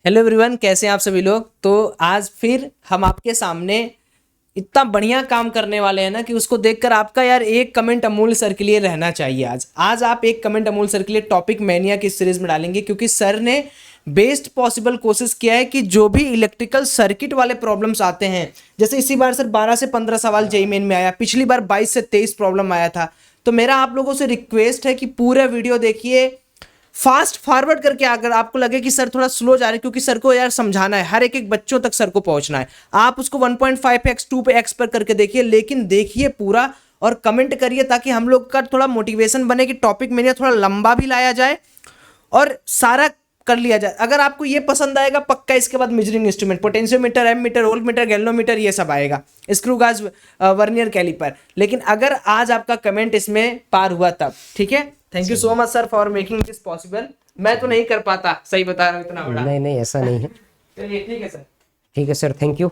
Hello everyone, कैसे हैं आप सभी लोग। तो आज फिर हम आपके सामने इतना बढ़िया काम करने वाले हैं ना कि उसको देखकर आपका यार एक कमेंट अमूल सर के लिए रहना चाहिए। आज आप एक कमेंट अमूल सर के लिए टॉपिक मैनिया की सीरीज में डालेंगे, क्योंकि सर ने बेस्ट पॉसिबल कोशिश किया है कि जो भी इलेक्ट्रिकल सर्किट वाले प्रॉब्लम्स आते हैं, जैसे इसी बार सर 12 से 15 सवाल जेईई मेन में आया, पिछली बार 22 से 23 प्रॉब्लम आया था। तो मेरा आप लोगों से रिक्वेस्ट है कि पूरा वीडियो देखिए, फास्ट फॉरवर्ड करके। अगर आपको लगे कि सर थोड़ा स्लो जा रहे हैं, क्योंकि सर को यार समझाना है, हर एक एक बच्चों तक सर को पहुंचना है, आप उसको 1.5x 2 पे x पर करके देखिए, लेकिन देखिए पूरा और कमेंट करिए, ताकि हम लोग का थोड़ा मोटिवेशन बने कि टॉपिक में थोड़ा लंबा भी लाया जाए और सारा कर लिया जाए। अगर आपको ये पसंद आएगा, पक्का इसके बाद measuring instrument, potentiometer, ammeter, voltmeter, galvanometer, ये सब आएगा, स्क्रू गाज, वर्नियर कैलिपर। लेकिन अगर आज आपका कमेंट इसमें पार हुआ तब, ठीक है। Thank you so much sir for making this possible. मैं तो नहीं कर पाता, सही बता रहा हूँ, इतना बड़ा। नहीं नहीं, ऐसा नहीं है। चलिए ठीक है सर। ठीक है सर, थैंक यू।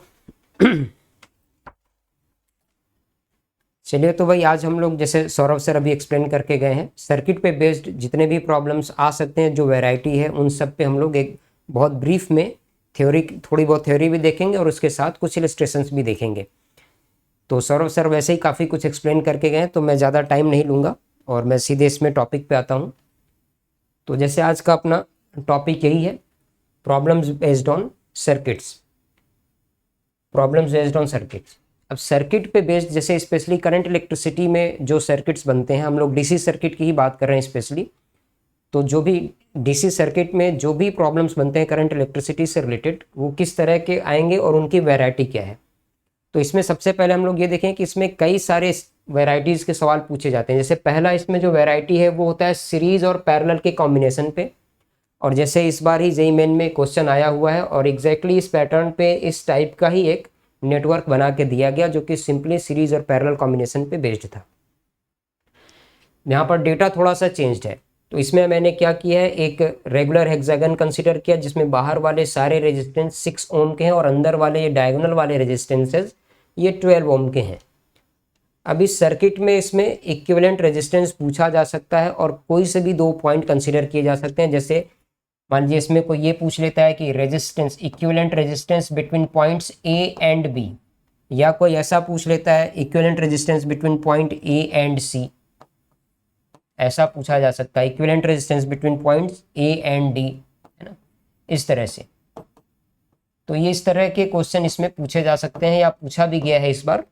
चलिए, तो भाई आज हम लोग जैसे सौरभ सर अभी एक्सप्लेन करके गए हैं, सर्किट पे बेस्ड जितने भी प्रॉब्लम्स आ सकते हैं, जो वैरायटी है, उन सब पे हम लोग एक बहुत ब्रीफ में थ्योरी, थोड़ी बहुत थ्योरी भी देखेंगे और उसके साथ कुछ इलस्ट्रेशंस भी देखेंगे। तो सौरभ सर वैसे ही काफ़ी कुछ एक्सप्लेन करके गए हैं, तो मैं ज़्यादा टाइम नहीं लूँगा और मैं सीधे इसमें टॉपिक पे आता हूँ। तो जैसे आज का अपना टॉपिक यही है, problems based on circuits. Problems based on circuits. अब सर्किट पे बेस्ड, जैसे स्पेशली करंट इलेक्ट्रिसिटी में जो सर्किट्स बनते हैं, हम लोग डीसी सर्किट की ही बात कर रहे हैं स्पेशली। तो जो भी डीसी सर्किट में जो भी प्रॉब्लम्स बनते हैं करंट इलेक्ट्रिसिटी से रिलेटेड, वो किस तरह के आएंगे और उनकी वैरायटी क्या है। तो इसमें सबसे पहले हम लोग ये देखें कि इसमें कई सारे वैरायटीज़ के सवाल पूछे जाते हैं। जैसे पहला इसमें जो वैरायटी है वो होता है सीरीज और पैरेलल के कॉम्बिनेशन पे। और जैसे इस बार ही जेईई मेन में क्वेश्चन आया हुआ है और एग्जैक्टली इस पैटर्न पे इस टाइप का ही एक नेटवर्क बना के दिया गया, जो कि सिंपली सीरीज और पैरेलल कॉम्बिनेशन पे बेस्ड था। यहाँ पर डेटा थोड़ा सा चेंज्ड है। तो इसमें मैंने क्या किया है, एक रेगुलर हेक्सागन कंसिडर किया, जिसमें बाहर वाले सारे रेजिस्टेंस 6 ओम के हैं और अंदर वाले ये डायगोनल वाले रेजिस्टेंसेज ये 12 ओम के हैं। अब इस सर्किट में इसमें इक्विवेलेंट रेजिस्टेंस पूछा जा सकता है और कोई से भी 2 पॉइंट कंसिडर किए जा सकते हैं। जैसे मान लीजिए इसमें कोई ये पूछ लेता है कि resistance, equivalent resistance between points A and B, या कोई ऐसा पूछ लेता है equivalent resistance between point A and C, ऐसा पूछा जा सकता है, equivalent resistance between points A and D, है ना, इस तरह से। तो ये इस तरह के क्वेश्चन इसमें पूछे जा सकते हैं या पूछा भी गया है इस बार।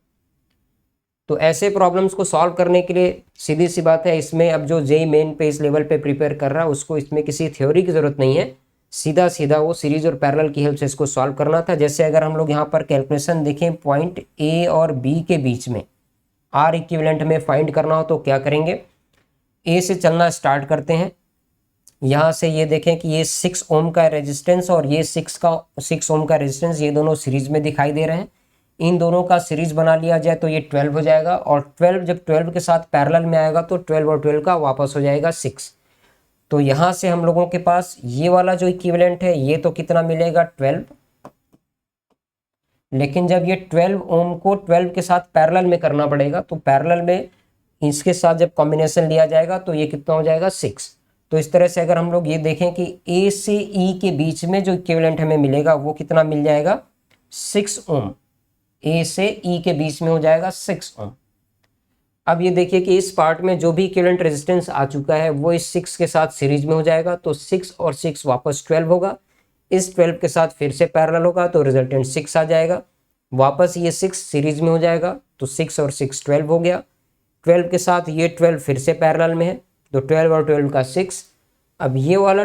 तो ऐसे प्रॉब्लम्स को सॉल्व करने के लिए सीधी सी बात है, इसमें अब जो जेईई मेन पे इस लेवल पे प्रिपेयर कर रहा है, उसको इसमें किसी थ्योरी की ज़रूरत नहीं है, सीधा सीधा वो सीरीज और पैरेलल की हेल्प से इसको सॉल्व करना था। जैसे अगर हम लोग यहाँ पर कैलकुलेशन देखें, पॉइंट ए और बी के बीच में आर इक्विवेलेंट में फाइंड करना हो तो क्या करेंगे, ए से चलना स्टार्ट करते हैं। यहाँ से ये देखें कि ये 6 ओम का रेजिस्टेंस और ये 6 ओम का रेजिस्टेंस, ये दोनों सीरीज में दिखाई दे रहे हैं। इन दोनों का सीरीज बना लिया जाए तो ये 12 हो जाएगा, और 12 जब 12 के साथ पैरेलल में आएगा तो 12 और 12 का वापस हो जाएगा 6। तो यहाँ से हम लोगों के पास ये वाला जो इक्विवेलेंट है, ये तो कितना मिलेगा 12, लेकिन जब ये 12 ओम को 12 के साथ पैरेलल में करना पड़ेगा, तो पैरेलल में इसके साथ जब कॉम्बिनेशन लिया जाएगा तो ये कितना हो जाएगा 6। तो इस तरह से अगर हम लोग ये देखें कि ए से ई के बीच में जो इक्विवेलेंट हमें मिलेगा वो कितना मिल जाएगा 6 ओम, ए से ई के बीच में हो जाएगा 6 ओम। अब ये देखिए कि इस पार्ट में जो भी इक्विवेलेंट रेजिस्टेंस आ चुका है वो इस 6 के साथ सीरीज में हो जाएगा, तो 6 और 6 वापस 12 होगा, इस 12 के साथ फिर से पैरेलल होगा तो रिजल्टेंट 6 आ जाएगा, वापस ये 6 सीरीज में हो जाएगा, तो 6 और 6 12 हो गया, 12 के साथ ये 12 फिर से पैरेलल में है, तो 12 और 12 का 6। अब ये वाला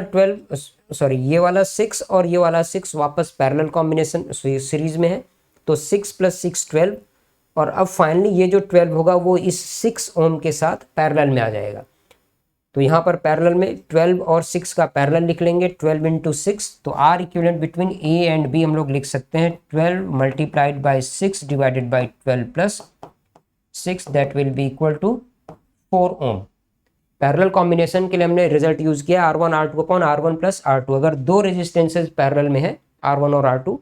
ये वाला 6 और ये वाला 6 वापस पैरेलल कॉम्बिनेशन सीरीज में है, तो 6 + 6 12, और अब फाइनली ये जो 12 होगा वो इस 6 ओम के साथ पैरेलल में आ जाएगा। तो यहाँ पर पैरेलल में 12 और 6 का पैरेलल लिख लेंगे, 12 × 6, तो R equivalent between A and B हम लोग लिख सकते हैं 12 × 6 divided by 12 + 6, that will be equal to 4 ohm. Parallel combination के लिए हमने रिजल्ट यूज किया R1 R2 upon R1 + R2। अगर दो रेजिस्टेंसेज पैरेलल में है R1 और R2,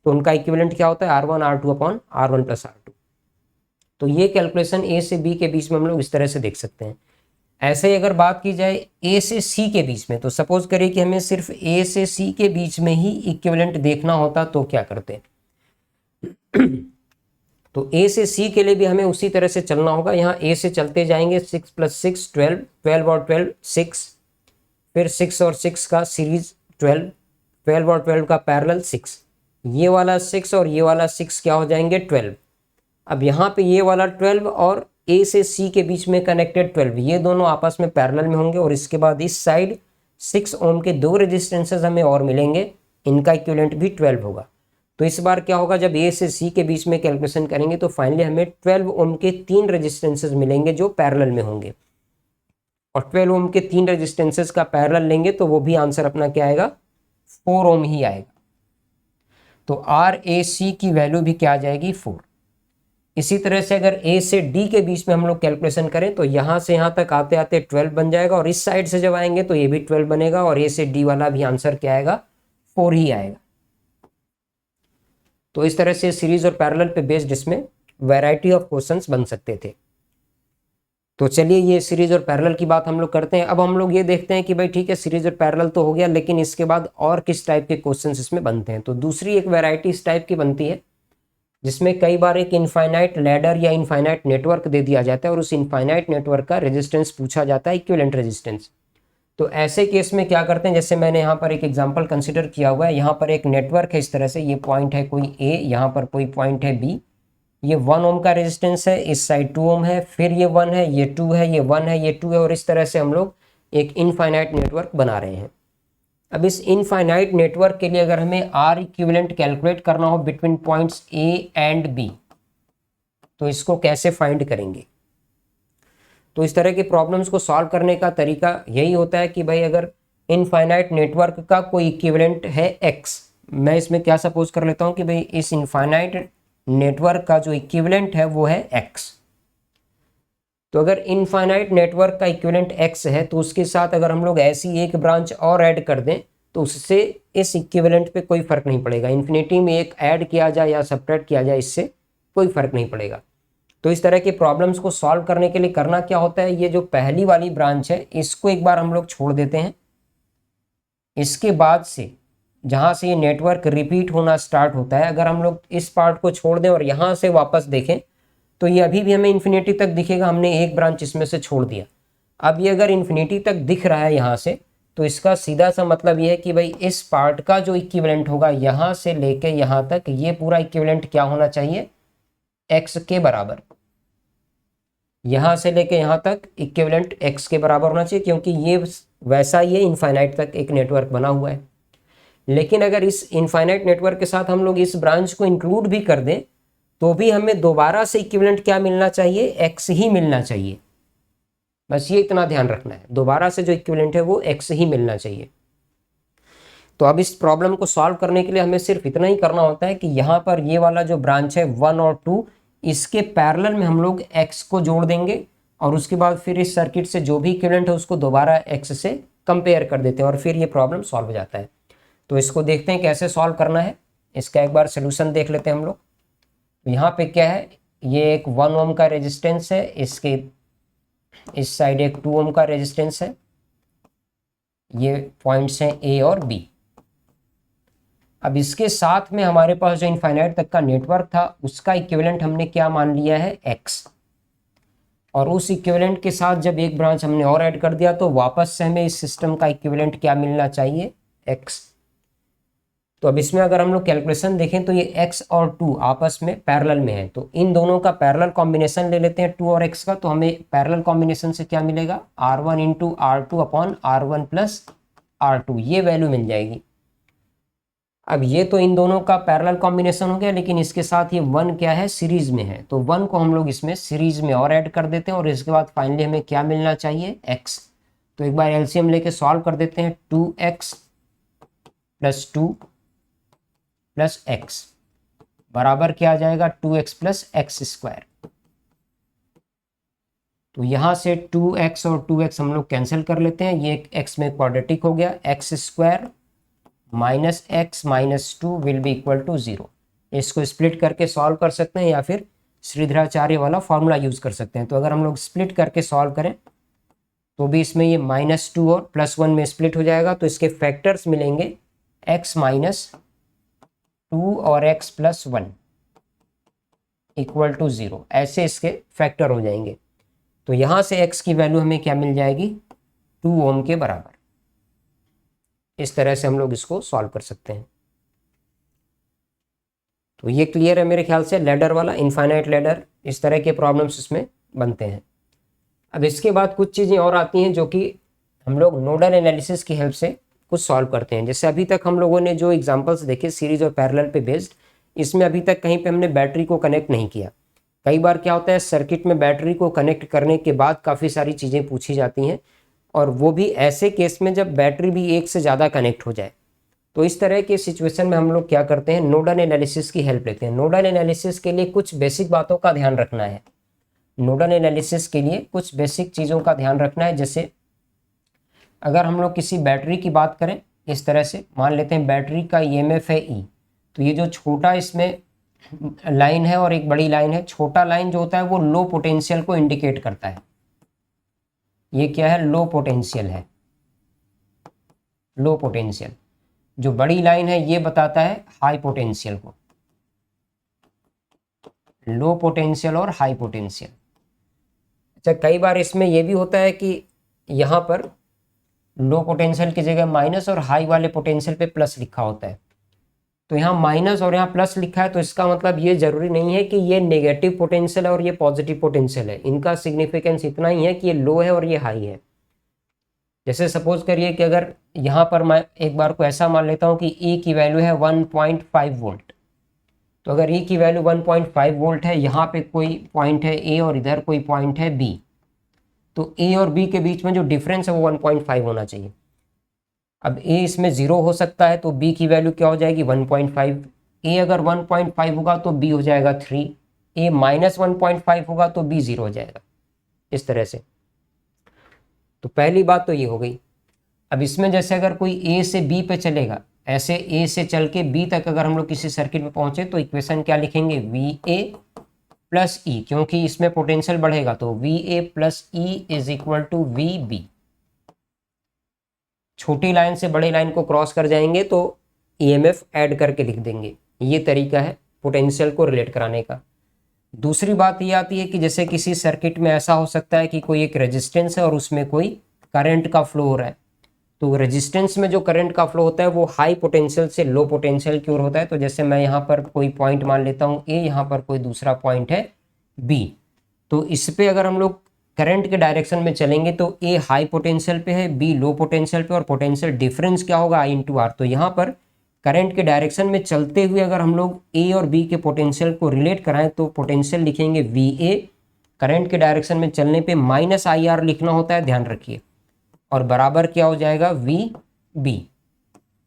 तो उनका इक्विवेलेंट क्या होता है R1 R2 upon R1 + R2। तो ये कैलकुलेशन ए से बी के बीच में हम लोग इस तरह से देख सकते हैं। ऐसे ही अगर बात की जाए ए से सी के बीच में, तो सपोज करिए कि हमें सिर्फ ए से सी के बीच में ही इक्विवेलेंट देखना होता तो क्या करते? तो ए से सी के लिए भी हमें उसी तरह से चलना होगा। यहाँ ए से चलते जाएंगे, 6 + 6 12, 12 और 12 6, फिर 6 और 6 का सीरीज 12, 12 और 12 का पैरेलल 6, ये वाला 6 और ये वाला 6 क्या हो जाएंगे? 12। अब यहाँ पे ये वाला 12 और ए से सी के बीच में कनेक्टेड 12, ये दोनों आपस में पैरेलल में होंगे। और इसके बाद इस साइड 6 ओम के 2 रेजिस्टेंसेस हमें और मिलेंगे, इनका इक्विवेलेंट भी 12 होगा। तो इस बार क्या होगा, जब ए से सी के बीच में कैलकुलेशन करेंगे तो फाइनली हमें 12 ओम के 3 रेजिस्टेंसेस मिलेंगे जो पैरेलल में होंगे। और 12 ओम के 3 रेजिस्टेंसेस का पैरेलल लेंगे तो वो भी आंसर अपना क्या आएगा? 4 ओम ही आएगा। तो आर ए सी की वैल्यू भी क्या आ जाएगी? 4। इसी तरह से अगर ए से डी के बीच में हम लोग कैलकुलेशन करें तो यहाँ से यहाँ तक आते आते 12 बन जाएगा, और इस साइड से जब आएंगे तो ये भी 12 बनेगा, और ए से डी वाला भी आंसर क्या आएगा? 4 ही आएगा। तो इस तरह से सीरीज और पैरेलल पे बेस्ड इसमें वैरायटी ऑफ क्वेश्चंस बन सकते थे। तो चलिए ये सीरीज और पैरेलल की बात हम लोग करते हैं। अब हम लोग ये देखते हैं कि भाई ठीक है, सीरीज और पैरेलल तो हो गया, लेकिन इसके बाद और किस टाइप के क्वेश्चंस इसमें बनते हैं। तो दूसरी एक वैरायटी इस टाइप की बनती है जिसमें कई बार एक इनफाइनाइट लैडर या इनफाइनाइट नेटवर्क दे दिया जाता है और उस इनफाइनाइट नेटवर्क का रेजिस्टेंस पूछा जाता है, इक्विवेलेंट रेजिस्टेंस। तो ऐसे केस में क्या करते हैं, जैसे मैंने यहाँ पर एक एग्जांपल कंसिडर किया हुआ है। यहाँ पर एक नेटवर्क है इस तरह से, ये पॉइंट है कोई ए, यहाँ पर कोई पॉइंट है बी, ये 1 ओम का रेजिस्टेंस है, इस साइड 2 ओम है, फिर ये 1 है, ये 2 है, ये 1 है, ये 2 है, और इस तरह से हम लोग एक इनफाइनाइट नेटवर्क बना रहे हैं। अब इस इनफाइनाइट नेटवर्क के लिए अगर हमें आर इक्विवेलेंट कैलकुलेट करना हो between points A and B, तो इसको कैसे फाइंड करेंगे? तो इस तरह की प्रॉब्लम्स को सॉल्व करने का तरीका यही होता है कि भाई अगर इनफाइनाइट नेटवर्क का कोई इक्विवेलेंट है x, मैं इसमें क्या सपोज कर लेता हूँ कि भाई इस इनफाइनाइट नेटवर्क का जो इक्विवेलेंट है वो है x। तो अगर इनफाइनाइट नेटवर्क का इक्विवेलेंट x है तो उसके साथ अगर हम लोग ऐसी एक ब्रांच और ऐड कर दें तो उससे इस इक्विवेलेंट पे कोई फर्क नहीं पड़ेगा। इन्फिनिटी में एक ऐड किया जाए या सब्ट्रैक्ट किया जाए, इससे कोई फर्क नहीं पड़ेगा। तो इस तरह के प्रॉब्लम्स को सॉल्व करने के लिए करना क्या होता है, ये जो पहली वाली ब्रांच है इसको एक बार हम लोग छोड़ देते हैं। इसके बाद से जहाँ से ये नेटवर्क रिपीट होना स्टार्ट होता है, अगर हम लोग इस पार्ट को छोड़ दें और यहाँ से वापस देखें तो ये अभी भी हमें इन्फिनिटी तक दिखेगा, हमने एक ब्रांच इसमें से छोड़ दिया। अब ये अगर इन्फिनिटी तक दिख रहा है यहाँ से, तो इसका सीधा सा मतलब ये है कि भाई इस पार्ट का जो इक्विवेलेंट होगा यहाँ से लेके यहाँ तक, ये पूरा इक्विवेलेंट क्या होना चाहिए? x के बराबर। यहाँ से लेके यहाँ तक इक्विवेलेंट x के बराबर होना चाहिए, क्योंकि ये वैसा ही है, इनफाइनाइट तक एक नेटवर्क बना हुआ है। लेकिन अगर इस इनफाइनाइट नेटवर्क के साथ हम लोग इस ब्रांच को इंक्लूड भी कर दें तो भी हमें दोबारा से इक्विवेलेंट क्या मिलना चाहिए? x ही मिलना चाहिए। बस ये इतना ध्यान रखना है, दोबारा से जो इक्विवेलेंट है वो x ही मिलना चाहिए। तो अब इस प्रॉब्लम को सॉल्व करने के लिए हमें सिर्फ इतना ही करना होता है कि यहाँ पर ये वाला जो ब्रांच है 1 और 2, इसके पैरेलल में हम लोग x को जोड़ देंगे, और उसके बाद फिर इस सर्किट से जो भी इक्विवेलेंट है उसको दोबारा x से कंपेयर कर देते हैं और फिर ये प्रॉब्लम सॉल्व हो जाता है। तो इसको देखते हैं कैसे सॉल्व करना है। इसका एक बार सोल्यूशन देख लेते हैं हम लोग। तो यहाँ पे क्या है, ये एक 1 ओम का रेजिस्टेंस है, इसके इस साइड एक 2 ओम का रेजिस्टेंस है, ये पॉइंट्स हैं ए और बी। अब इसके साथ में हमारे पास जो इनफाइनाइट तक का नेटवर्क था उसका इक्विवेलेंट हमने क्या मान लिया है? x। और उस इक्विवेलेंट के साथ जब एक ब्रांच हमने और ऐड कर दिया तो वापस से हमें इस सिस्टम का इक्विवेलेंट क्या मिलना चाहिए? x। तो अब इसमें अगर हम लोग कैलकुलेशन देखें तो ये x और 2 आपस में पैरेलल में है, तो इन दोनों का पैरेलल कॉम्बिनेशन ले लेते हैं 2 और x का। तो हमें पैरेलल कॉम्बिनेशन से क्या मिलेगा? r1 into r2 upon r1 plus r2, ये वैल्यू मिल जाएगी। अब ये तो इन दोनों का पैरेलल कॉम्बिनेशन हो गया, लेकिन इसके साथ ये 1 क्या है? सीरीज में है, तो 1 को हम लोग इसमें सीरीज में और ऐड कर देते हैं, और इसके बाद फाइनली हमें क्या मिलना चाहिए? x। तो एक बार एलसीएम लेके सॉल्व कर देते हैं। 2x प्लस 2 प्लस x बराबर क्या आ जाएगा? 2x plus x square. तो यहाँ से 2x और 2x हम लोग कैंसिल कर लेते हैं, ये x में क्वाड्रेटिक हो गया, x square minus x minus 2 will be equal to 0। इसको स्प्लिट करके सॉल्व कर सकते हैं या फिर श्रीधराचार्य वाला फॉर्मूला यूज कर सकते हैं। तो अगर हम लोग स्प्लिट करके सॉल्व करें तो भी इसमें ये -2 और +1 में स्प्लिट हो जाएगा, तो इसके फैक्टर्स मिलेंगे x - 2 और x + 1 = 0, ऐसे इसके फैक्टर हो जाएंगे। तो यहाँ से x की वैल्यू हमें क्या मिल जाएगी, 2 ओम के बराबर। इस तरह से हम लोग इसको सॉल्व कर सकते हैं। तो ये क्लियर है मेरे ख्याल से, लैडर वाला, इनफाइनाइट लैडर, इस तरह के प्रॉब्लम्स इसमें बनते हैं। अब इसके बाद कुछ चीज़ें और आती हैं जो कि हम लोग नोडल एनालिसिस की हेल्प से कुछ सॉल्व करते हैं। जैसे अभी तक हम लोगों ने जो एग्जांपल्स देखे सीरीज और पैरेलल पे बेस्ड, इसमें अभी तक कहीं पे हमने बैटरी को कनेक्ट नहीं किया। कई बार क्या होता है, सर्किट में बैटरी को कनेक्ट करने के बाद काफ़ी सारी चीज़ें पूछी जाती हैं, और वो भी ऐसे केस में जब बैटरी भी एक से ज़्यादा कनेक्ट हो जाए। तो इस तरह के सिचुएशन में हम लोग क्या करते हैं, नोडल एनालिसिस की हेल्प लेते हैं। नोडल एनालिसिस के लिए कुछ बेसिक बातों का ध्यान रखना है। नोडल एनालिसिस के लिए कुछ बेसिक चीज़ों का ध्यान रखना है। जैसे अगर हम लोग किसी बैटरी की बात करें, इस तरह से मान लेते हैं बैटरी का ईएमएफ है ई, तो ये जो छोटा इसमें लाइन है और एक बड़ी लाइन है, छोटा लाइन जो होता है वो लो पोटेंशियल को इंडिकेट करता है। ये क्या है, लो पोटेंशियल है, लो पोटेंशियल। जो बड़ी लाइन है ये बताता है हाई पोटेंशियल को, लो पोटेंशियल और हाई पोटेंशियल। अच्छा, कई बार इसमें ये भी होता है कि यहाँ पर लो पोटेंशियल की जगह माइनस और हाई वाले पोटेंशियल पे प्लस लिखा होता है। तो यहाँ माइनस और यहाँ प्लस लिखा है, तो इसका मतलब ये जरूरी नहीं है कि ये नेगेटिव पोटेंशियल है और ये पॉजिटिव पोटेंशियल है। इनका सिग्निफिकेंस इतना ही है कि ये लो है और ये हाई है। जैसे सपोज करिए कि अगर यहाँ पर मैं एक बार को ऐसा मान लेता हूँ कि E की वैल्यू है 1.5 वोल्ट, तो अगर E की वैल्यू 1.5 वोल्ट है, यहाँ पे कोई पॉइंट है A और इधर कोई पॉइंट है B, तो A और B के बीच में जो डिफरेंस है वो 1.5 होना चाहिए। अब A इसमें 0 हो सकता है, तो B की वैल्यू क्या हो जाएगी, 1.5। A अगर 1.5 होगा तो B हो जाएगा 3, A -1.5 होगा तो B 0 हो जाएगा, इस तरह से। तो पहली बात तो ये हो गई। अब इसमें जैसे अगर कोई A से B पे चलेगा, ऐसे A से चल के B तक अगर हम लोग किसी सर्किट में पहुंचे, तो इक्वेशन क्या लिखेंगे, VA + E, क्योंकि इसमें पोटेंशियल बढ़ेगा, तो VA + E = VB। छोटी लाइन से बड़ी लाइन को क्रॉस कर जाएंगे तो ईएमएफ ऐड करके लिख देंगे। ये तरीका है पोटेंशियल को रिलेट कराने का। दूसरी बात ये आती है कि जैसे किसी सर्किट में ऐसा हो सकता है कि कोई एक रेजिस्टेंस है और उसमें कोई करंट का फ्लो हो रहा है, तो रेजिस्टेंस में जो करंट का फ्लो होता है वो हाई पोटेंशियल से लो पोटेंशियल की ओर होता है। तो जैसे मैं यहाँ पर कोई पॉइंट मान लेता हूँ A, यहाँ पर कोई दूसरा पॉइंट है B, तो इस पे अगर हम लोग करंट के डायरेक्शन में चलेंगे तो A हाई पोटेंशियल पे है, B लो पोटेंशियल पे, और पोटेंशियल डिफरेंस क्या होगा, I × R। तो यहाँ पर करंट के डायरेक्शन में चलते हुए अगर हम लोग A और B के पोटेंशियल को रिलेट कराएं तो पोटेंशियल लिखेंगे VA, करंट के डायरेक्शन में चलने पे -IR लिखना होता है, ध्यान रखिए, और बराबर क्या हो जाएगा, VB।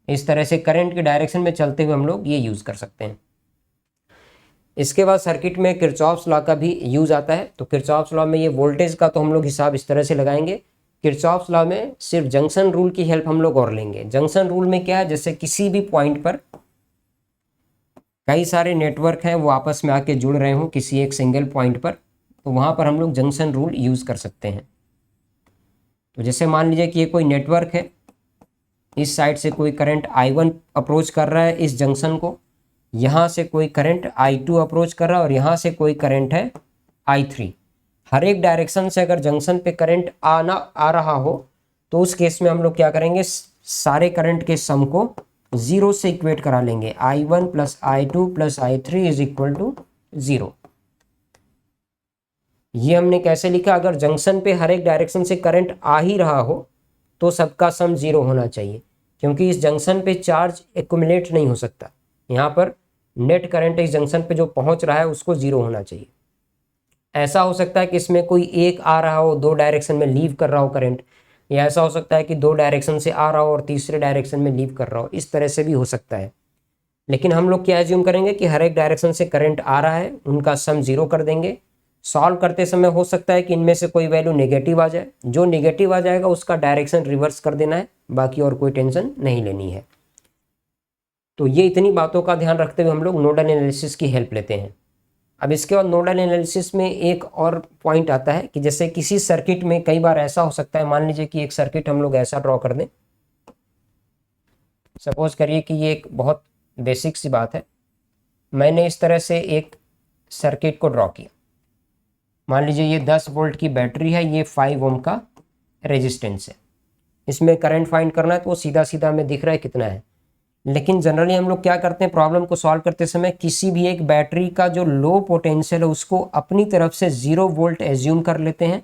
इस तरह से करंट के डायरेक्शन में चलते हुए हम लोग ये यूज़ कर सकते हैं। इसके बाद सर्किट में किरचॉफ्स लॉ का भी यूज आता है। तो किरचॉफ्स लॉ में ये वोल्टेज का तो हम लोग हिसाब इस तरह से लगाएंगे। किरचॉफ्स लॉ में सिर्फ जंक्शन रूल की हेल्प हम लोग और लेंगे। जंक्शन रूल में क्या है, जैसे किसी भी पॉइंट पर कई सारे नेटवर्क हैं वो आपस में आके जुड़ रहे हों किसी एक सिंगल पॉइंट पर, तो वहाँ पर हम लोग जंक्शन रूल यूज कर सकते हैं। तो जैसे मान लीजिए कि ये कोई नेटवर्क है, इस साइड से कोई करंट I1 अप्रोच कर रहा है इस जंक्शन को, यहाँ से कोई करंट I2 अप्रोच कर रहा है और यहाँ से कोई करंट है I3। हर एक डायरेक्शन से अगर जंक्शन पे करंट आ रहा हो तो उस केस में हम लोग क्या करेंगे, सारे करंट के सम को 0 से इक्वेट करा लेंगे, I1 + I2 + I3 = 0। ये हमने कैसे लिखा, अगर जंक्शन पे हर एक डायरेक्शन से करंट आ ही रहा हो तो सबका सम 0 होना चाहिए, क्योंकि इस जंक्शन पे चार्ज एक्युमुलेट नहीं हो सकता। यहाँ पर नेट करंट इस जंक्शन पे जो पहुंच रहा है उसको 0 होना चाहिए। ऐसा हो सकता है कि इसमें कोई एक आ रहा हो, 2 डायरेक्शन में लीव कर रहा हो करंट, या ऐसा हो सकता है कि 2 डायरेक्शन से आ रहा हो और तीसरे डायरेक्शन में लीव कर रहा हो, इस तरह से भी हो सकता है। लेकिन हम लोग क्या एज्यूम करेंगे कि हर एक डायरेक्शन से करंट आ रहा है, उनका सम 0 कर देंगे। सॉल्व करते समय हो सकता है कि इनमें से कोई वैल्यू नेगेटिव आ जाए, जो नेगेटिव आ जाएगा उसका डायरेक्शन रिवर्स कर देना है, बाकी और कोई टेंशन नहीं लेनी है। तो ये इतनी बातों का ध्यान रखते हुए हम लोग नोडल एनालिसिस की हेल्प लेते हैं। अब इसके बाद नोडल एनालिसिस में एक और पॉइंट आता है कि जैसे किसी सर्किट में कई बार ऐसा हो सकता है, मान लीजिए कि एक सर्किट हम लोग ऐसा ड्रॉ कर दें, सपोज करिए कि ये एक बहुत बेसिक सी बात है, मैंने इस तरह से एक सर्किट को ड्रॉ किया। मान लीजिए ये 10 वोल्ट की बैटरी है, ये 5 ओम का रेजिस्टेंस है, इसमें करंट फाइंड करना है तो वो सीधा सीधा हमें दिख रहा है कितना है। लेकिन जनरली हम लोग क्या करते हैं, प्रॉब्लम को सॉल्व करते समय किसी भी एक बैटरी का जो लो पोटेंशियल है उसको अपनी तरफ से 0 वोल्ट एज्यूम कर लेते हैं,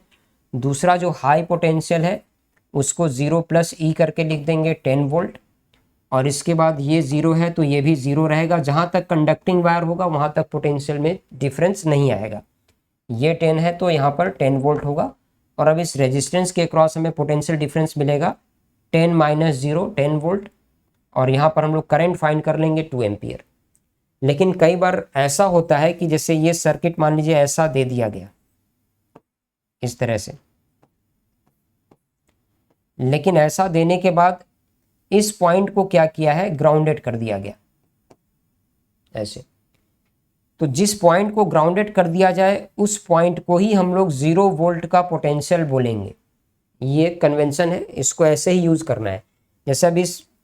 दूसरा जो हाई पोटेंशियल है उसको 0 प्लस ई करके लिख देंगे 10 वोल्ट, और इसके बाद ये 0 है तो ये भी 0 रहेगा। जहाँ तक कंडक्टिंग वायर होगा वहाँ तक पोटेंशियल में डिफरेंस नहीं आएगा। ये 10 है तो यहाँ पर 10 वोल्ट होगा, और अब इस रेजिस्टेंस के अक्रॉस हमें पोटेंशियल डिफरेंस मिलेगा 10 माइनस 0 10 वोल्ट, और यहाँ पर हम लोग करंट फाइंड कर लेंगे 2 एम्पियर। लेकिन कई बार ऐसा होता है कि जैसे ये सर्किट मान लीजिए ऐसा दे दिया गया इस तरह से, लेकिन ऐसा देने के बाद इस पॉइंट को क्या किया है, ग्राउंडेड कर दिया गया ऐसे। तो जिस पॉइंट को ग्राउंडेड कर दिया जाए उस पॉइंट को ही हम लोग 0 वोल्ट का पोटेंशियल बोलेंगे। ये कन्वेंशन है, इसको ऐसे ही यूज करना है। जैसे अब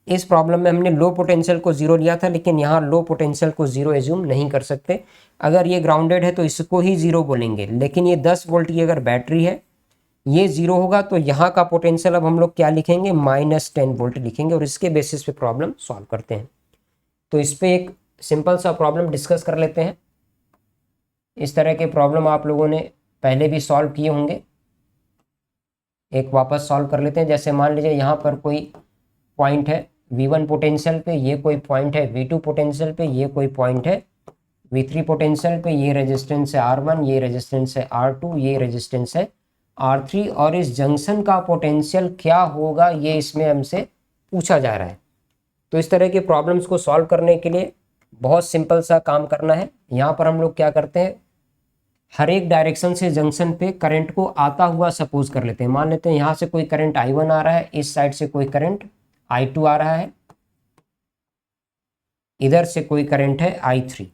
इस प्रॉब्लम में हमने लो पोटेंशियल को 0 लिया था, लेकिन यहाँ लो पोटेंशियल को 0 एज्यूम नहीं कर सकते। अगर ये ग्राउंडेड है तो इसको ही 0 बोलेंगे, लेकिन ये 10 वोल्ट की अगर बैटरी है, ये 0 होगा तो यहाँ का पोटेंशियल अब हम लोग क्या लिखेंगे, -10 वोल्ट लिखेंगे, और इसके बेसिस पे प्रॉब्लम सॉल्व करते हैं। तो इस पर एक सिंपल सा प्रॉब्लम डिस्कस कर लेते हैं। इस तरह के प्रॉब्लम आप लोगों ने पहले भी सॉल्व किए होंगे, एक वापस सॉल्व कर लेते हैं। जैसे मान लीजिए यहाँ पर कोई पॉइंट है V1 पोटेंशियल पे, ये कोई पॉइंट है V2 पोटेंशियल पे, ये कोई पॉइंट है V3 पोटेंशियल पे, ये रेजिस्टेंस है R1, ये रेजिस्टेंस है R2, ये रेजिस्टेंस है R3, और इस जंक्शन का पोटेंशियल क्या होगा ये इसमें हमसे पूछा जा रहा है। तो इस तरह के प्रॉब्लम्स को सॉल्व करने के लिए बहुत सिंपल सा काम करना है। यहाँ पर हम लोग क्या करते हैं, हर एक डायरेक्शन से जंक्शन पे करंट को आता हुआ सपोज कर लेते हैं। मान लेते हैं यहाँ से कोई करंट I1 आ रहा है, इस साइड से कोई करंट I2 आ रहा है, इधर से कोई करंट है I3।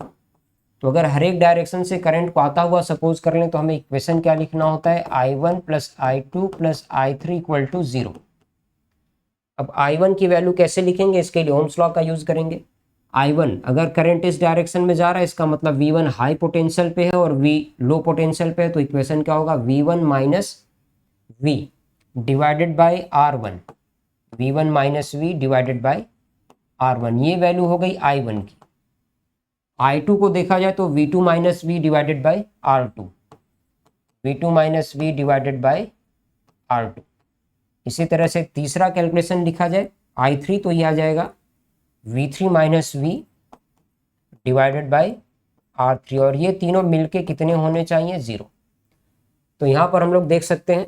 तो अगर हर एक डायरेक्शन से करंट को आता हुआ सपोज कर लें तो हमें इक्वेशन क्या लिखना होता है, I1 plus I2 plus I3 equal to 0। अब I1 की वैल्यू कैसे लिखेंगे, इसके लिए ओम्स लॉ का यूज करेंगे। I1 अगर करंट इस डायरेक्शन में जा रहा है, इसका मतलब V1 हाई पोटेंशियल पे है और V लो पोटेंशियल पे है, तो इक्वेशन क्या होगा, V1 minus V divided by R1, V1 minus V divided by R1। ये वैल्यू हो गई I1 की। I2 को देखा जाए तो V2 minus V divided by R2, V2 minus V divided by R2। इसी तरह से तीसरा कैलकुलेशन लिखा जाए I3, तो ये आ जाएगा V3 minus V divided by R3, और ये तीनों मिलके कितने होने चाहिए, 0। तो यहाँ पर हम लोग देख सकते हैं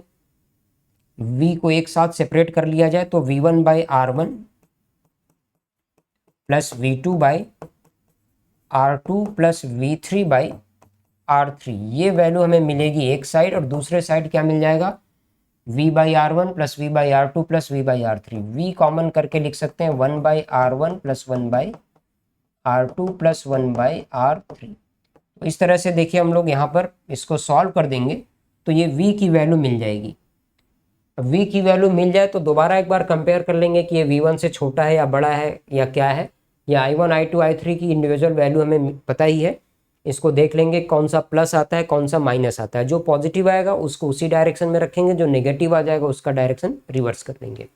V को एक साथ सेपरेट कर लिया जाए तो V1 by R1 plus V2 by R2 plus V3 by R3, ये वैल्यू हमें मिलेगी एक साइड, और दूसरे साइड क्या मिल जाएगा, V by R1 plus V by R2 plus V by R3। V common करके लिख सकते हैं 1 by R1 plus 1 by R2 plus 1 by R3। तो इस तरह से देखिए हम लोग यहाँ पर इसको सॉल्व कर देंगे तो ये V की वैल्यू मिल जाएगी। V की वैल्यू मिल जाए तो दोबारा एक बार कंपेयर कर लेंगे कि ये V1 से छोटा है या बड़ा है या क्या है। या I1 I2 I3 की इंडिविजुअल वैल्यू हमें पता ही है, इसको देख लेंगे कौन सा प्लस आता है कौन सा माइनस आता है। जो पॉजिटिव आएगा उसको उसी डायरेक्शन में रखेंगे, जो नेगेटिव आ जाएगा उसका डायरेक्शन रिवर्स कर देंगे।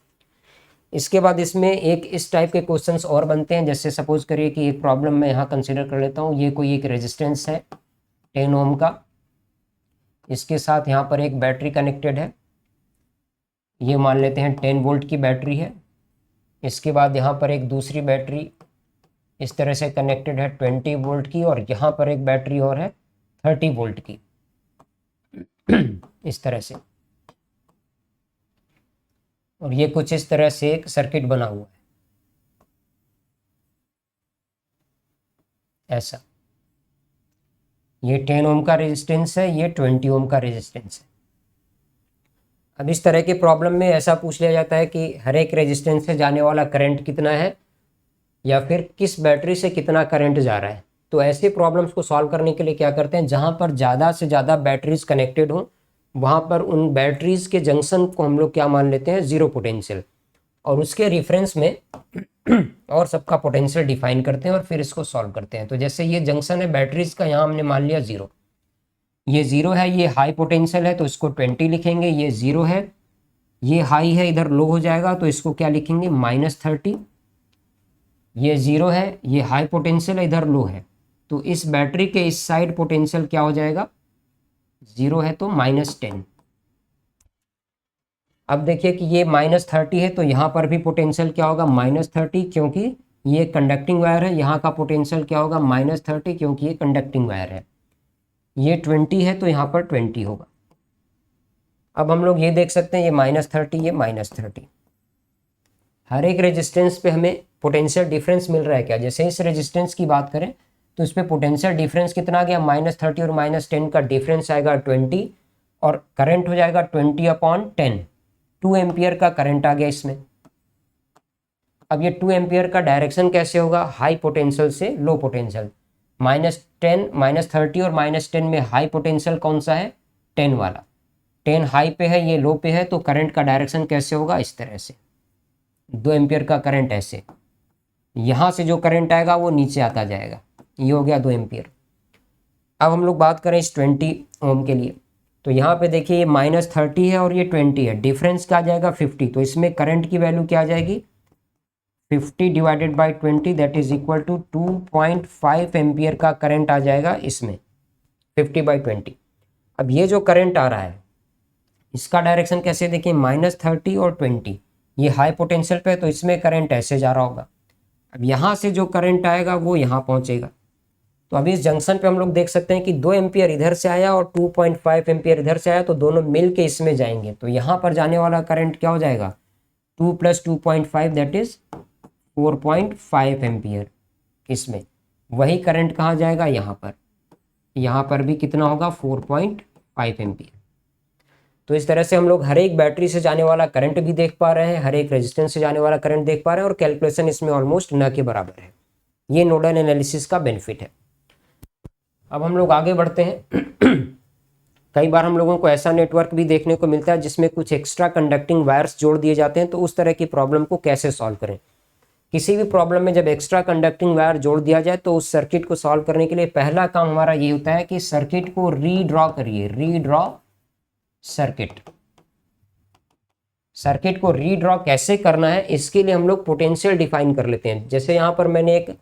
इसके बाद इसमें एक इस टाइप के क्वेश्चंस और बनते हैं। जैसे सपोज करिए कि एक प्रॉब्लम मैं यहाँ कंसिडर कर लेता हूँ, ये कोई एक रेजिस्टेंस है 10 ओम का, इसके साथ यहाँ पर एक बैटरी कनेक्टेड है, ये मान लेते हैं 10 वोल्ट की बैटरी है। इसके बाद यहाँ पर एक दूसरी बैटरी इस तरह से कनेक्टेड है 20 वोल्ट की, और यहाँ पर एक बैटरी और है 30 वोल्ट की इस तरह से, और ये कुछ इस तरह से एक सर्किट बना हुआ है ऐसा। ये 10 ओम का रेजिस्टेंस है, ये 20 ओम का रेजिस्टेंस है। अब इस तरह के प्रॉब्लम में ऐसा पूछ लिया जाता है कि हर एक रेजिस्टेंस से जाने वाला करंट कितना है, या फिर किस बैटरी से कितना करंट जा रहा है। तो ऐसे प्रॉब्लम्स को सॉल्व करने के लिए क्या करते हैं, जहाँ पर ज़्यादा से ज़्यादा बैटरीज कनेक्टेड हों वहाँ पर उन बैटरीज के जंक्शन को हम लोग क्या मान लेते हैं, जीरो पोटेंशियल, और उसके रेफरेंस में और सबका पोटेंशियल डिफाइन करते हैं और फिर इसको सॉल्व करते हैं। तो जैसे ये जंक्शन है बैटरीज का, यहाँ हमने मान लिया जीरो, ये जीरो है, ये हाई पोटेंशियल है तो इसको 20 लिखेंगे, ये जीरो है, ये हाई है, इधर लो हो जाएगा तो इसको क्या लिखेंगे, -30, ये जीरो है, ये हाई पोटेंशियल है, इधर लो है, तो इस बैटरी के इस साइड पोटेंशियल क्या हो जाएगा, जीरो है तो -10। अब देखिए कि ये -30 है तो यहाँ पर भी पोटेंशियल क्या होगा, -30, क्योंकि ये कंडक्टिंग वायर है, यहाँ का पोटेंशियल क्या होगा, -30, क्योंकि ये कंडक्टिंग वायर है। ये 20 है तो यहाँ पर 20 होगा। अब हम लोग ये देख सकते हैं, ये -30, ये -30, हर एक रेजिस्टेंस पे हमें पोटेंशियल डिफरेंस मिल रहा है क्या। जैसे इस रेजिस्टेंस की बात करें तो इसमें पोटेंशियल डिफरेंस कितना आ गया, -30 और -10 का डिफरेंस आएगा 20, और करंट हो जाएगा 20/10, 2 एम्पियर का करंट आ गया इसमें। अब ये 2 एम्पियर का डायरेक्शन कैसे होगा, हाई पोटेंशियल से लो पोटेंशियल, -10, -30 और -10 में हाई पोटेंशियल कौन सा है, 10 वाला, 10 हाई पे है, ये लो पे है, तो करंट का डायरेक्शन कैसे होगा, इस तरह से, 2 एम्पियर का करंट ऐसे, यहाँ से जो करंट आएगा वो नीचे आता जाएगा, ये हो गया 2 एम्पियर। अब हम लोग बात करें इस 20 ओम के लिए, तो यहाँ पे देखिए ये -30 है और ये 20 है, डिफरेंस क्या आ जाएगा 50, तो इसमें करंट की वैल्यू क्या आ जाएगी, 50 divided by 20 that is equal to 2.5 ampere का करंट आ जाएगा इसमें, 50/20। अब ये जो करंट आ रहा है इसका डायरेक्शन कैसे, देखिए -30 और 20, ये हाई पोटेंशियल पे है तो इसमें करंट ऐसे जा रहा होगा। अब यहाँ से जो करंट आएगा वो यहाँ पहुँचेगा, तो अभी इस जंक्शन पे हम लोग देख सकते हैं कि 2 एम्पियर इधर से आया और 2.5 एम्पियर इधर से आया, तो दोनों मिल के इसमें जाएंगे, तो यहाँ पर जाने वाला करंट क्या हो जाएगा, 2 + 2.5 दैट इज 4.5 एम्पियर। इसमें वही करंट कहाँ जाएगा, यहाँ पर भी कितना होगा, 4.5 एम्पियर। तो इस तरह से हम लोग हर एक बैटरी से जाने वाला करंट भी देख पा रहे हैं, हर एक रेजिस्टेंस से जाने वाला करंट देख पा रहे हैं, और कैलकुलेशन इसमें ऑलमोस्ट न के बराबर है। ये नोडल एनालिसिस का बेनिफिट है। अब हम लोग आगे बढ़ते हैं। कई बार हम लोगों को ऐसा नेटवर्क भी देखने को मिलता है जिसमें कुछ एक्स्ट्रा कंडक्टिंग वायर्स जोड़ दिए जाते हैं, तो उस तरह की प्रॉब्लम को कैसे सॉल्व करें। किसी भी प्रॉब्लम में जब एक्स्ट्रा कंडक्टिंग वायर जोड़ दिया जाए तो उस सर्किट को सॉल्व करने के लिए पहला काम हमारा ये होता है कि सर्किट को रीड्रॉ करिए, रीड्रॉ सर्किट। सर्किट को रीड्रॉ कैसे करना है, इसके लिए हम लोग पोटेंशियल डिफाइन कर लेते हैं। जैसे यहाँ पर मैंने एक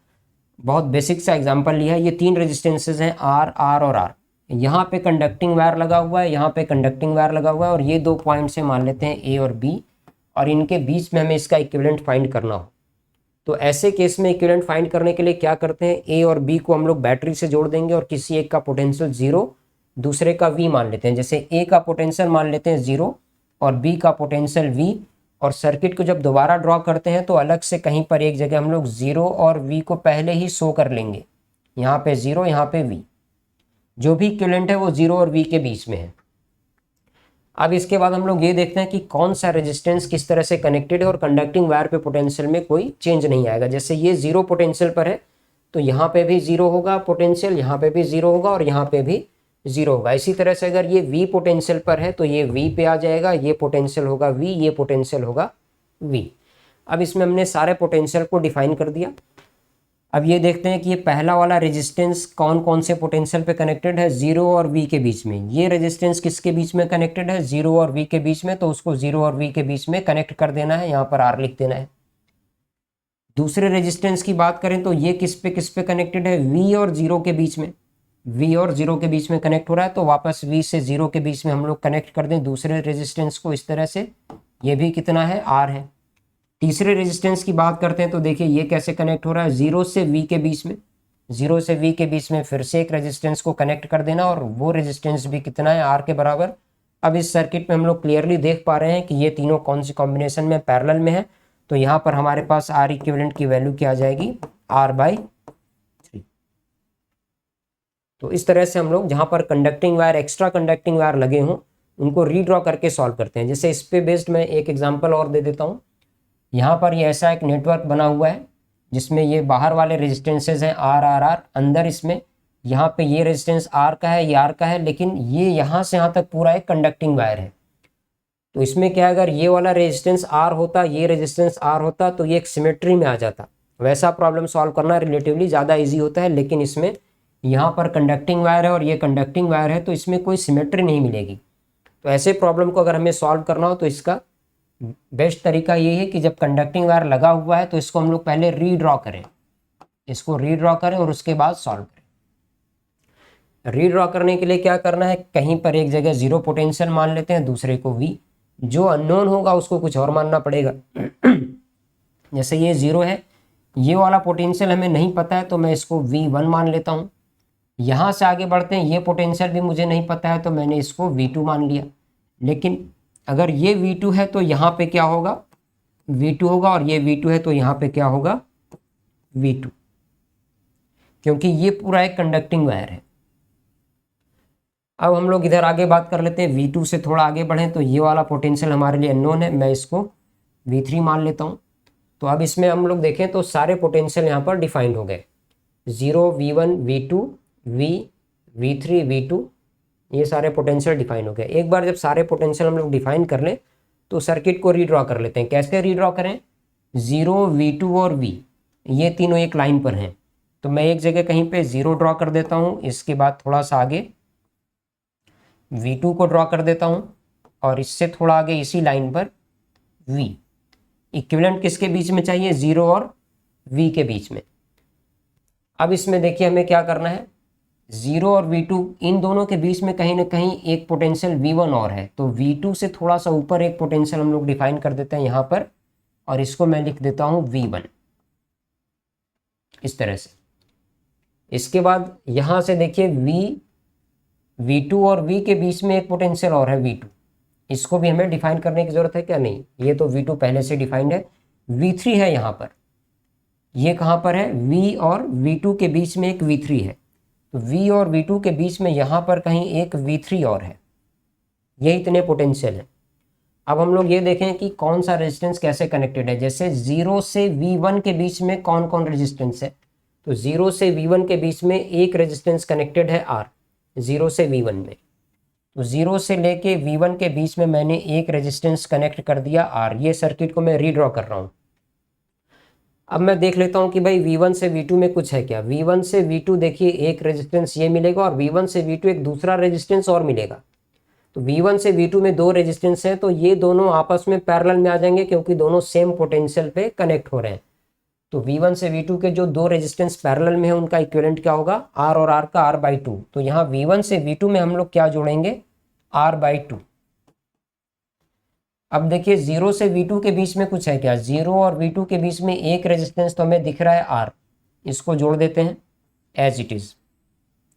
बहुत बेसिक सा एग्जांपल लिया है, ये 3 रेजिस्टेंसेज हैं, R, R और R। यहाँ पे कंडक्टिंग वायर लगा हुआ है, यहाँ पे कंडक्टिंग वायर लगा हुआ है, और ये 2 पॉइंट से मान लेते हैं A और B, और इनके बीच में हमें इसका इक्विवेलेंट फाइंड करना हो। तो ऐसे केस में इक्विवेलेंट फाइंड करने के लिए क्या करते हैं, A और B को हम लोग बैटरी से जोड़ देंगे और किसी एक का पोटेंशियल 0, दूसरे का V मान लेते हैं। जैसे A का पोटेंशियल मान लेते हैं 0 और B का पोटेंशियल V, और सर्किट को जब दोबारा ड्रॉ करते हैं तो अलग से कहीं पर एक जगह हम लोग 0 और V को पहले ही शो कर लेंगे, यहाँ पे 0, यहाँ पे V। जो भी इक्विवेलेंट है वो 0 और V के बीच में है। अब इसके बाद हम लोग ये देखते हैं कि कौन सा रेजिस्टेंस किस तरह से कनेक्टेड है और कंडक्टिंग वायर पे पोटेंशियल में कोई चेंज नहीं आएगा। जैसे ये 0 पोटेंशियल पर है तो यहाँ पे भी 0 होगा पोटेंशियल, यहाँ पे भी 0 होगा और यहाँ पे भी 0 होगा। इसी तरह से अगर ये V पोटेंशियल पर है तो ये V पे आ जाएगा, ये पोटेंशियल होगा V, ये पोटेंशियल होगा V। अब इसमें हमने सारे पोटेंशियल को डिफाइन कर दिया। अब ये देखते हैं कि ये पहला वाला रेजिस्टेंस कौन कौन से पोटेंशियल पे कनेक्टेड है, 0 और V के बीच में। ये रेजिस्टेंस किसके बीच में कनेक्टेड है, 0 और V के बीच में, तो उसको 0 और V के बीच में कनेक्ट कर देना है, यहाँ पर R लिख देना है। दूसरे रेजिस्टेंस की बात करें तो ये किस पे कनेक्टेड है, V और 0 के बीच में। V और 0 के बीच में कनेक्ट हो रहा है तो वापस V से 0 के बीच में हम लोग कनेक्ट कर दें दूसरे रेजिस्टेंस को इस तरह से। ये भी कितना है, R है। तीसरे रेजिस्टेंस की बात करते हैं तो देखिए ये कैसे कनेक्ट हो रहा है, 0 से V के बीच में। 0 से V के बीच में फिर से एक रेजिस्टेंस को कनेक्ट कर देना और वो रेजिस्टेंस भी कितना है, R के बराबर। अब इस सर्किट में हम लोग क्लियरली देख पा रहे हैं कि ये तीनों कौन सी कॉम्बिनेशन में पैरेलल में है, तो यहाँ पर हमारे पास R इक्विवेलेंट की वैल्यू क्या आ जाएगी, R/3। तो इस तरह से हम लोग जहाँ पर conducting wire, extra conducting wire लगे हों उनको रीड्रॉ करके सॉल्व करते हैं। जैसे इस पे बेस्ड मैं एक एग्जांपल और दे देता हूँ। यहाँ पर ये ऐसा एक नेटवर्क बना हुआ है जिसमें ये बाहर वाले रेजिस्टेंसेज हैं आर आर आर, अंदर इसमें यहाँ पे ये रेजिस्टेंस आर का है, ये आर का है, लेकिन ये यहाँ से यहाँ तक पूरा एक कंडक्टिंग वायर है। तो इसमें क्या है, अगर ये वाला रेजिस्टेंस आर होता, ये रेजिस्टेंस आर होता, तो ये एक सिमेट्री में आ जाता। वैसा प्रॉब्लम सॉल्व करना रिलेटिवली ज़्यादा ईजी होता है, लेकिन इसमें यहाँ पर कंडक्टिंग वायर है और ये कंडक्टिंग वायर है, तो इसमें कोई सिमेट्री नहीं मिलेगी। तो ऐसे प्रॉब्लम को अगर हमें सॉल्व करना हो तो इसका बेस्ट तरीका ये है कि जब कंडक्टिंग वायर लगा हुआ है तो इसको हम लोग पहले रीड्रॉ करें, इसको रीड्रॉ करें और उसके बाद सॉल्व करें। रीड्रॉ करने के लिए क्या करना है, कहीं पर एक जगह जीरो पोटेंशियल मान लेते हैं, दूसरे को वी। जो अननोन होगा उसको कुछ और मानना पड़ेगा। जैसे ये जीरो है, ये वाला पोटेंशियल हमें नहीं पता है, तो मैं इसको V1 मान लेता हूँ। यहाँ से आगे बढ़ते हैं, ये पोटेंशियल भी मुझे नहीं पता है, तो मैंने इसको V2 मान लिया। लेकिन अगर ये V2 है तो यहाँ पे क्या होगा, V2 होगा, और ये V2 है तो यहाँ पे क्या होगा, V2, क्योंकि ये पूरा एक कंडक्टिंग वायर है। अब हम लोग इधर आगे बात कर लेते हैं, V2 से थोड़ा आगे बढ़ें तो ये वाला पोटेंशियल हमारे लिए अननोन है, मैं इसको V3 मान लेता हूँ। तो अब इसमें हम लोग देखें तो सारे पोटेंशियल यहाँ पर डिफाइंड हो गए, 0, V1, V2, V3, V2, ये सारे पोटेंशियल डिफाइन हो गए। एक बार जब सारे पोटेंशियल हम लोग डिफाइन कर लें तो सर्किट को रीड्रॉ कर लेते हैं। कैसे रीड्रॉ करें, 0, V2 और V, ये तीनों एक लाइन पर हैं, तो मैं एक जगह कहीं पे 0 ड्रॉ कर देता हूँ, इसके बाद थोड़ा सा आगे V2 को ड्रॉ कर देता हूँ, और इससे थोड़ा आगे इसी लाइन पर V। इक्विवेलेंट किसके बीच में चाहिए, 0 और V के बीच में। अब इसमें देखिए हमें क्या करना है, 0 और V2 इन दोनों के बीच में कहीं ना कहीं एक पोटेंशियल V1 और है, तो V2 से थोड़ा सा ऊपर एक पोटेंशियल हम लोग डिफाइन कर देते हैं यहाँ पर, और इसको मैं लिख देता हूँ V1, इस तरह से। इसके बाद यहाँ से देखिए V2 और V के बीच में एक पोटेंशियल और है V2, इसको भी हमें डिफाइन करने की जरूरत है क्या, नहीं, ये तो V2 पहले से डिफाइंड है। V3 है यहाँ पर, ये कहाँ पर है, V और V2 के बीच में एक V3 है, तो V और V2 के बीच में यहाँ पर कहीं एक V3 और है, ये इतने पोटेंशियल हैं। अब हम लोग ये देखें कि कौन सा रेजिस्टेंस कैसे कनेक्टेड है। जैसे 0 से V1 के बीच में कौन कौन रेजिस्टेंस है, तो 0 से V1 के बीच में एक रेजिस्टेंस कनेक्टेड है R, 0 से V1 में, तो 0 से लेके V1 के बीच में मैंने एक रेजिस्टेंस कनेक्ट कर दिया R। ये सर्किट को मैं रीड्रॉ कर रहा हूँ। अब मैं देख लेता हूँ कि भाई V1 से V2 में कुछ है क्या। V1 से V2 देखिए एक रेजिस्टेंस ये मिलेगा, और V1 से V2 एक दूसरा रेजिस्टेंस और मिलेगा। तो V1 से V2 में दो रेजिस्टेंस हैं, तो ये दोनों आपस में पैरेलल में आ जाएंगे, क्योंकि दोनों सेम पोटेंशियल पे कनेक्ट हो रहे हैं। तो V1 से V2 के जो दो रेजिस्टेंस पैरेलल में है उनका इक्विवेलेंट क्या होगा, R और R का R/2। तो यहाँ V1 से V2 में हम लोग क्या जोड़ेंगे, R/2। अब देखिए 0 से V2 के बीच में कुछ है क्या, 0 और V2 के बीच में एक रेजिस्टेंस तो हमें दिख रहा है R, इसको जोड़ देते हैं एज इट इज,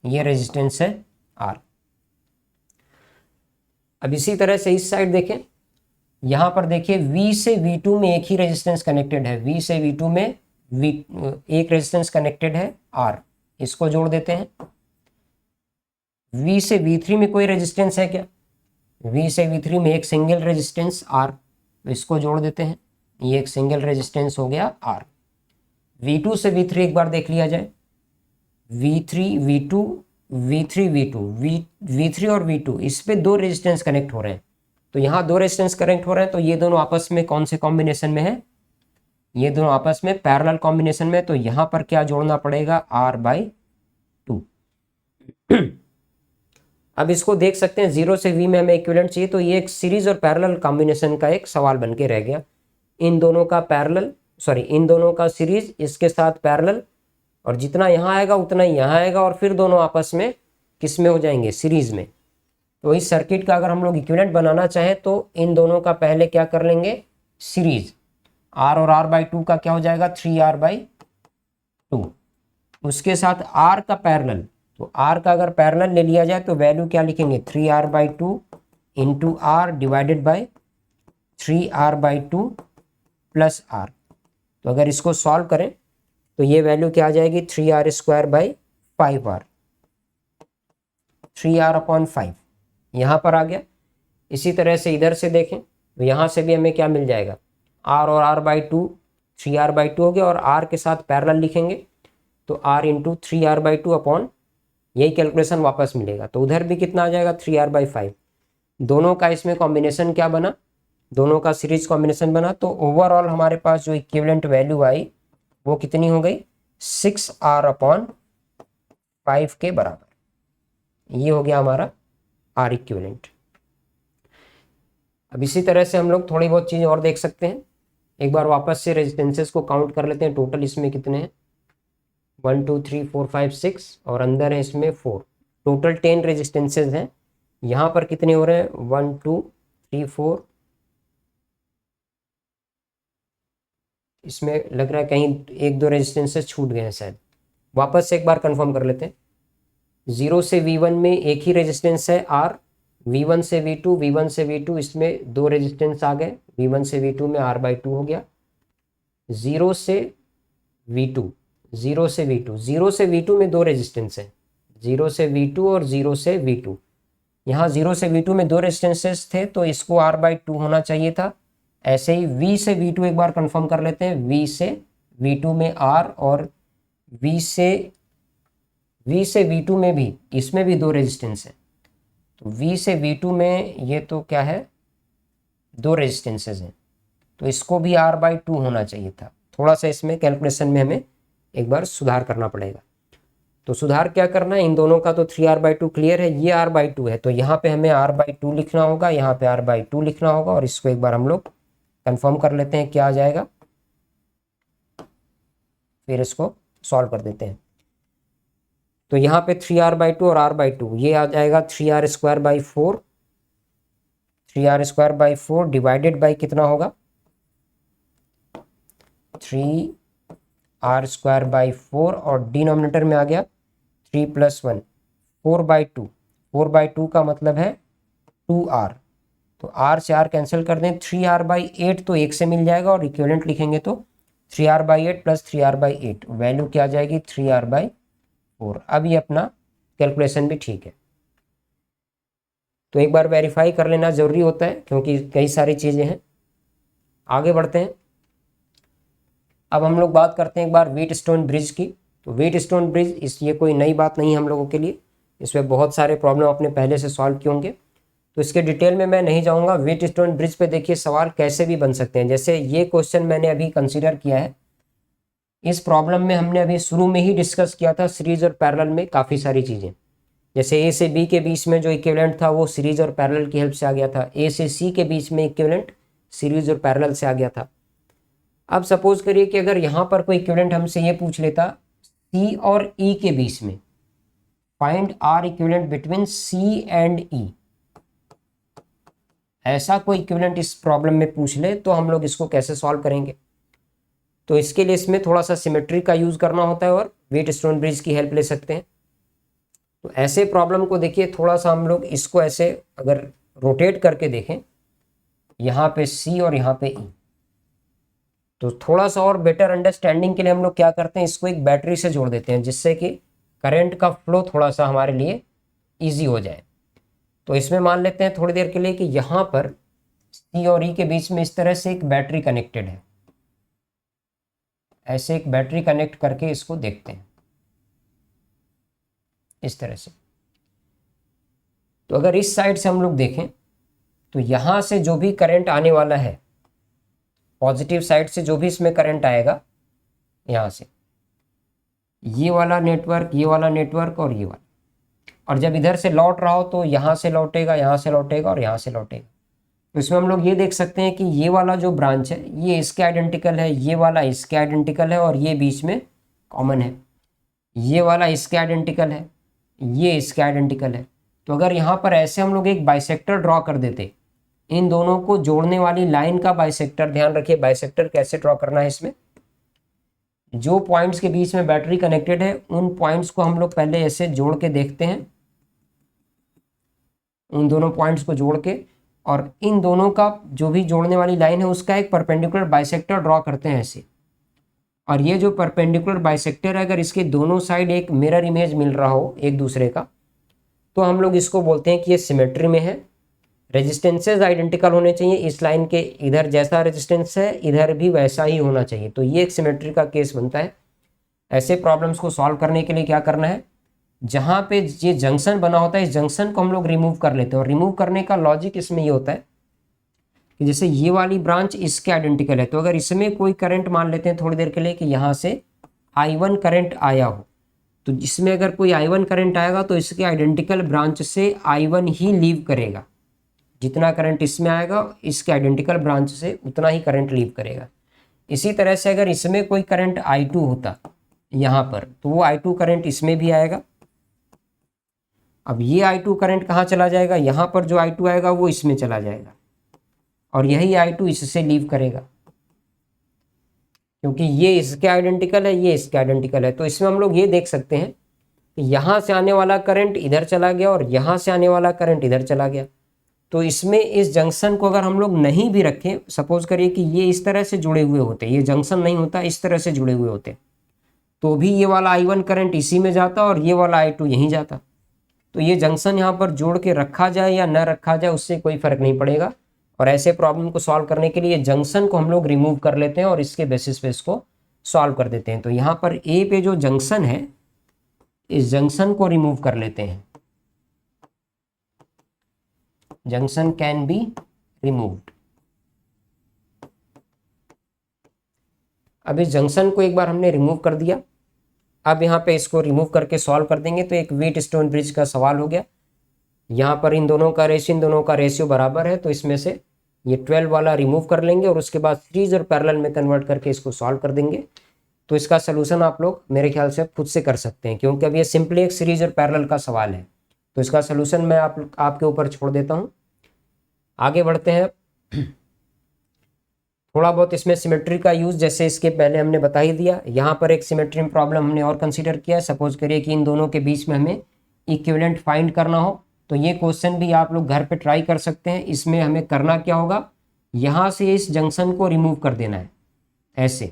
ये रेजिस्टेंस है R। अब इसी तरह से इस साइड देखें, यहाँ पर देखिए V से V2 में एक ही रेजिस्टेंस कनेक्टेड है, V से V2 में एक रेजिस्टेंस कनेक्टेड है R, इसको जोड़ देते हैं। V से V3 में कोई रेजिस्टेंस है क्या, V से V3 में एक सिंगल रेजिस्टेंस R, तो इसको जोड़ देते हैं, ये एक सिंगल रेजिस्टेंस हो गया R। V2 से V3 एक बार देख लिया जाए, V3 V2 V3 V2 V3 और V2 इस पे दो रेजिस्टेंस कनेक्ट हो रहे हैं, तो यहाँ दो रेजिस्टेंस कनेक्ट हो रहे हैं, तो ये दोनों आपस में कौन से कॉम्बिनेशन में है, ये दोनों आपस में पैरेलल कॉम्बिनेशन में। तो यहाँ पर क्या जोड़ना पड़ेगा, R/2। अब इसको देख सकते हैं 0 से V में हमें इक्विवेलेंट चाहिए, तो ये एक सीरीज और पैरेलल कॉम्बिनेशन का एक सवाल बन के रह गया। इन दोनों का सीरीज, इसके साथ पैरेलल, और जितना यहाँ आएगा उतना ही यहाँ आएगा, और फिर दोनों आपस में किस में हो जाएंगे, सीरीज में। तो इस सर्किट का अगर हम लोग इक्विवेलेंट बनाना चाहें तो इन दोनों का पहले क्या कर लेंगे, सीरीज, R और R/2 का क्या हो जाएगा, 3R/2। उसके साथ R का पैरेलल, तो R का अगर पैरेलल ले लिया जाए तो वैल्यू क्या लिखेंगे, 3R/2 into R divided by 3R/2 plus R। तो अगर इसको सॉल्व करें तो ये वैल्यू क्या आ जाएगी, 3R²/5R, 3R/5 यहाँ पर आ गया। इसी तरह से इधर से देखें तो यहाँ से भी हमें क्या मिल जाएगा, R और R/2 3R/2 हो गया, और R के साथ पैरेलल लिखेंगे तो R इंटू 3R/2 अपॉन, यही कैलकुलेशन वापस मिलेगा। तो उधर भी कितना आ जाएगा 3R/5। दोनों का इसमें कॉम्बिनेशन क्या बना, दोनों का सीरीज कॉम्बिनेशन बना, तो ओवरऑल हमारे पास जो इक्विवेलेंट वैल्यू आई वो कितनी हो गई 6R/5 के बराबर। ये हो गया हमारा R इक्विवेलेंट। अब इसी तरह से हम लोग थोड़ी बहुत चीज़ और देख सकते हैं। एक बार वापस से रेजिस्टेंसेस को काउंट कर लेते हैं, टोटल इसमें कितने हैं 1 2 3 4 5 6 और अंदर है इसमें 4, टोटल 10 रेजिस्टेंसेज हैं। यहाँ पर कितने हो रहे हैं 1 2 3 4, इसमें लग रहा है कहीं 1 2 रेजिस्टेंसेज छूट गए हैं शायद। वापस से एक बार कंफर्म कर लेते हैं। 0 से V1 में एक ही रेजिस्टेंस है R, V1 से V2, V1 से V2 इसमें 2 रेजिस्टेंस आ गए, V1 से V2 में R/2 हो गया। 0 से V2, 0 से V2, 0 से V2 में 2 रेजिस्टेंस है, 0 से V2 और 0 से V2। यहाँ 0 से V2 में 2 रेजिस्टेंसेस थे तो इसको R/2 होना चाहिए था। ऐसे ही V से V2 एक बार कंफर्म कर लेते हैं, V से V2 में R और V से V2 में भी, इसमें भी 2 रेजिस्टेंस है। तो V से V2 में ये तो क्या है 2 रेजिस्टेंसेज हैं, तो इसको भी R/2 होना चाहिए था। थोड़ा सा इसमें कैलकुलेशन में हमें एक बार सुधार करना पड़ेगा। तो सुधार क्या करना है, इन दोनों का तो 3R/2 क्लियर है, ये R/2 है तो यहाँ पे हमें R/2 लिखना होगा, यहाँ पे R/2 लिखना होगा, और इसको एक बार हम लोग कंफर्म कर लेते हैं क्या आ जाएगा, फिर इसको सॉल्व कर देते हैं। तो यहाँ पे 3R/2 और R/2, ये आ जाएगा 3R² 4 डिवाइडेड बाई कितना होगा 3R² और डिनोमिनेटर में आ गया 3 + 1 4/2, 4/2 का मतलब है 2R, तो R से R कैंसिल कर दें, 3R/8 तो 1 से मिल जाएगा, और इक्विवेलेंट लिखेंगे तो 3R/8 + 3R/8 वैल्यू क्या आ जाएगी 3R/4। अब ये अपना कैलकुलेशन भी ठीक है। तो एक बार वेरीफाई कर लेना ज़रूरी होता है क्योंकि कई सारी चीज़ें हैं। आगे बढ़ते हैं। अब हम लोग बात करते हैं एक बार व्हीटस्टोन ब्रिज की। तो व्हीटस्टोन ब्रिज ये कोई नई बात नहीं है हम लोगों के लिए, इसमें बहुत सारे प्रॉब्लम अपने पहले से सॉल्व किए होंगे, तो इसके डिटेल में मैं नहीं जाऊंगा। व्हीटस्टोन ब्रिज पे देखिए सवाल कैसे भी बन सकते हैं, जैसे ये क्वेश्चन मैंने अभी कंसीडर किया है। इस प्रॉब्लम में हमने अभी शुरू में ही डिस्कस किया था सीरीज और पैरेलल में काफ़ी सारी चीज़ें, जैसे ए से बी के बीच में जो इक्विवेलेंट था वो सीरीज और पैरेलल की हेल्प से आ गया था, ए से सी के बीच में इक्विवेलेंट सीरीज और पैरेलल से आ गया था। अब सपोज करिए कि अगर यहाँ पर कोई इक्विवेलेंट हमसे ये पूछ लेता सी और ई के बीच में, find R equivalent between C and E, ऐसा कोई इक्विवेलेंट इस प्रॉब्लम में पूछ ले तो हम लोग इसको कैसे सॉल्व करेंगे। तो इसके लिए इसमें थोड़ा सा सिमेट्री का यूज़ करना होता है और व्हीटस्टोन ब्रिज की हेल्प ले सकते हैं। तो ऐसे प्रॉब्लम को देखिए थोड़ा सा हम लोग इसको ऐसे अगर रोटेट करके देखें, यहाँ पे सी और यहाँ पे ई, तो थोड़ा सा और बेटर अंडरस्टैंडिंग के लिए हम लोग क्या करते हैं, इसको एक बैटरी से जोड़ देते हैं जिससे कि करंट का फ्लो थोड़ा सा हमारे लिए ईजी हो जाए। तो इसमें मान लेते हैं थोड़ी देर के लिए कि यहाँ पर सी और ई के बीच में इस तरह से एक बैटरी कनेक्टेड है, ऐसे एक बैटरी कनेक्ट करके इसको देखते हैं इस तरह से। तो अगर इस साइड से हम लोग देखें तो यहाँ से जो भी करंट आने वाला है, पॉजिटिव साइड से जो भी इसमें करंट आएगा, यहाँ से ये वाला नेटवर्क, ये वाला नेटवर्क और ये वाला, और जब इधर से लौट रहा हो तो यहाँ से लौटेगा, यहाँ से लौटेगा और यहाँ से लौटेगा। तो इसमें हम लोग ये देख सकते हैं कि ये वाला जो ब्रांच है ये इसके आइडेंटिकल है, ये वाला इसके आइडेंटिकल है और ये बीच में कॉमन है, ये वाला इसके आइडेंटिकल है, ये इसके आइडेंटिकल है। तो अगर यहाँ पर ऐसे हम लोग एक बाइसेक्टर ड्रॉ कर देते, इन दोनों को जोड़ने वाली लाइन का बाइसेक्टर, ध्यान रखिए बाइसेक्टर कैसे ड्रॉ करना है, इसमें जो पॉइंट्स के बीच में बैटरी कनेक्टेड है उन पॉइंट्स को हम लोग पहले ऐसे जोड़ के देखते हैं, उन दोनों पॉइंट्स को जोड़ के, और इन दोनों का जो भी जोड़ने वाली लाइन है उसका एक परपेंडिकुलर बाइसेक्टर ड्रॉ करते हैं ऐसे। और ये जो परपेंडिकुलर बाइसेक्टर है, अगर इसके दोनों साइड एक मिरर इमेज मिल रहा हो एक दूसरे का, तो हम लोग इसको बोलते हैं कि ये सिमेट्री में है। रेजिस्टेंसेज आइडेंटिकल होने चाहिए, इस लाइन के इधर जैसा रेजिस्टेंस है इधर भी वैसा ही होना चाहिए, तो ये एक सिमेट्री का केस बनता है। ऐसे प्रॉब्लम्स को सॉल्व करने के लिए क्या करना है, जहाँ पे ये जंक्शन बना होता है इस जंक्शन को हम लोग रिमूव कर लेते हैं। और रिमूव करने का लॉजिक इसमें ये होता है कि जैसे ये वाली ब्रांच इसके आइडेंटिकल है, तो अगर इसमें कोई करंट मान लेते हैं थोड़ी देर के लिए कि यहाँ से I1 करंट आया हो, तो इसमें अगर कोई I1 करंट आएगा तो इसके आइडेंटिकल ब्रांच से I1 ही लीव करेगा। जितना करंट इसमें आएगा इसके आइडेंटिकल ब्रांच से उतना ही करंट लीव करेगा। इसी तरह से अगर इसमें कोई करंट I2 होता यहाँ पर, तो वो I2 करंट इसमें भी आएगा। अब ये I2 करंट कहाँ चला जाएगा, यहाँ पर जो I2 आएगा वो इसमें चला जाएगा और यही I2 इससे लीव करेगा, क्योंकि ये इसके आइडेंटिकल है ये इसके आइडेंटिकल है। तो इसमें हम लोग ये देख सकते हैं कि यहाँ से आने वाला करंट इधर चला गया और यहाँ से आने वाला करंट इधर चला गया। तो इसमें इस जंक्शन को अगर हम लोग नहीं भी रखें, सपोज करिए कि ये इस तरह से जुड़े हुए होते, ये जंक्शन नहीं होता इस तरह से जुड़े हुए होते, तो भी ये वाला I1 करंट इसी में जाता और ये वाला I2 यहीं जाता। तो ये जंक्शन यहाँ पर जोड़ के रखा जाए या न रखा जाए उससे कोई फर्क नहीं पड़ेगा। और ऐसे प्रॉब्लम को सॉल्व करने के लिए जंक्शन को हम लोग रिमूव कर लेते हैं और इसके बेसिस पे इसको सॉल्व कर देते हैं। तो यहाँ पर ए पे जो जंक्शन है इस जंक्शन को रिमूव कर लेते हैं, जंक्शन कैन बी रिमूव्ड। अब इस जंक्शन को एक बार हमने रिमूव कर दिया, अब यहाँ पे इसको रिमूव करके सॉल्व कर देंगे तो एक व्हीटस्टोन ब्रिज का सवाल हो गया। यहाँ पर इन दोनों का रेशियो बराबर है, तो इसमें से ये 12 वाला रिमूव कर लेंगे और उसके बाद सीरीज और पैरेलल में कन्वर्ट करके इसको सॉल्व कर देंगे। तो इसका सोल्यूशन आप लोग मेरे ख्याल से खुद से कर सकते हैं, क्योंकि अब ये सिंपली एक सीरीज और पैरेलल का सवाल है। तो इसका सोल्यूशन मैं आपके ऊपर छोड़ देता हूँ। आगे बढ़ते हैं। थोड़ा बहुत इसमें सिमेट्री का यूज़ जैसे इसके पहले हमने बता ही दिया। यहाँ पर एक सिमेट्री प्रॉब्लम हमने और कंसीडर किया है। सपोज करिए कि इन दोनों के बीच में हमें इक्विवेलेंट फाइंड करना हो, तो ये क्वेश्चन भी आप लोग घर पे ट्राई कर सकते हैं। इसमें हमें करना क्या होगा, यहाँ से इस जंक्शन को रिमूव कर देना है ऐसे,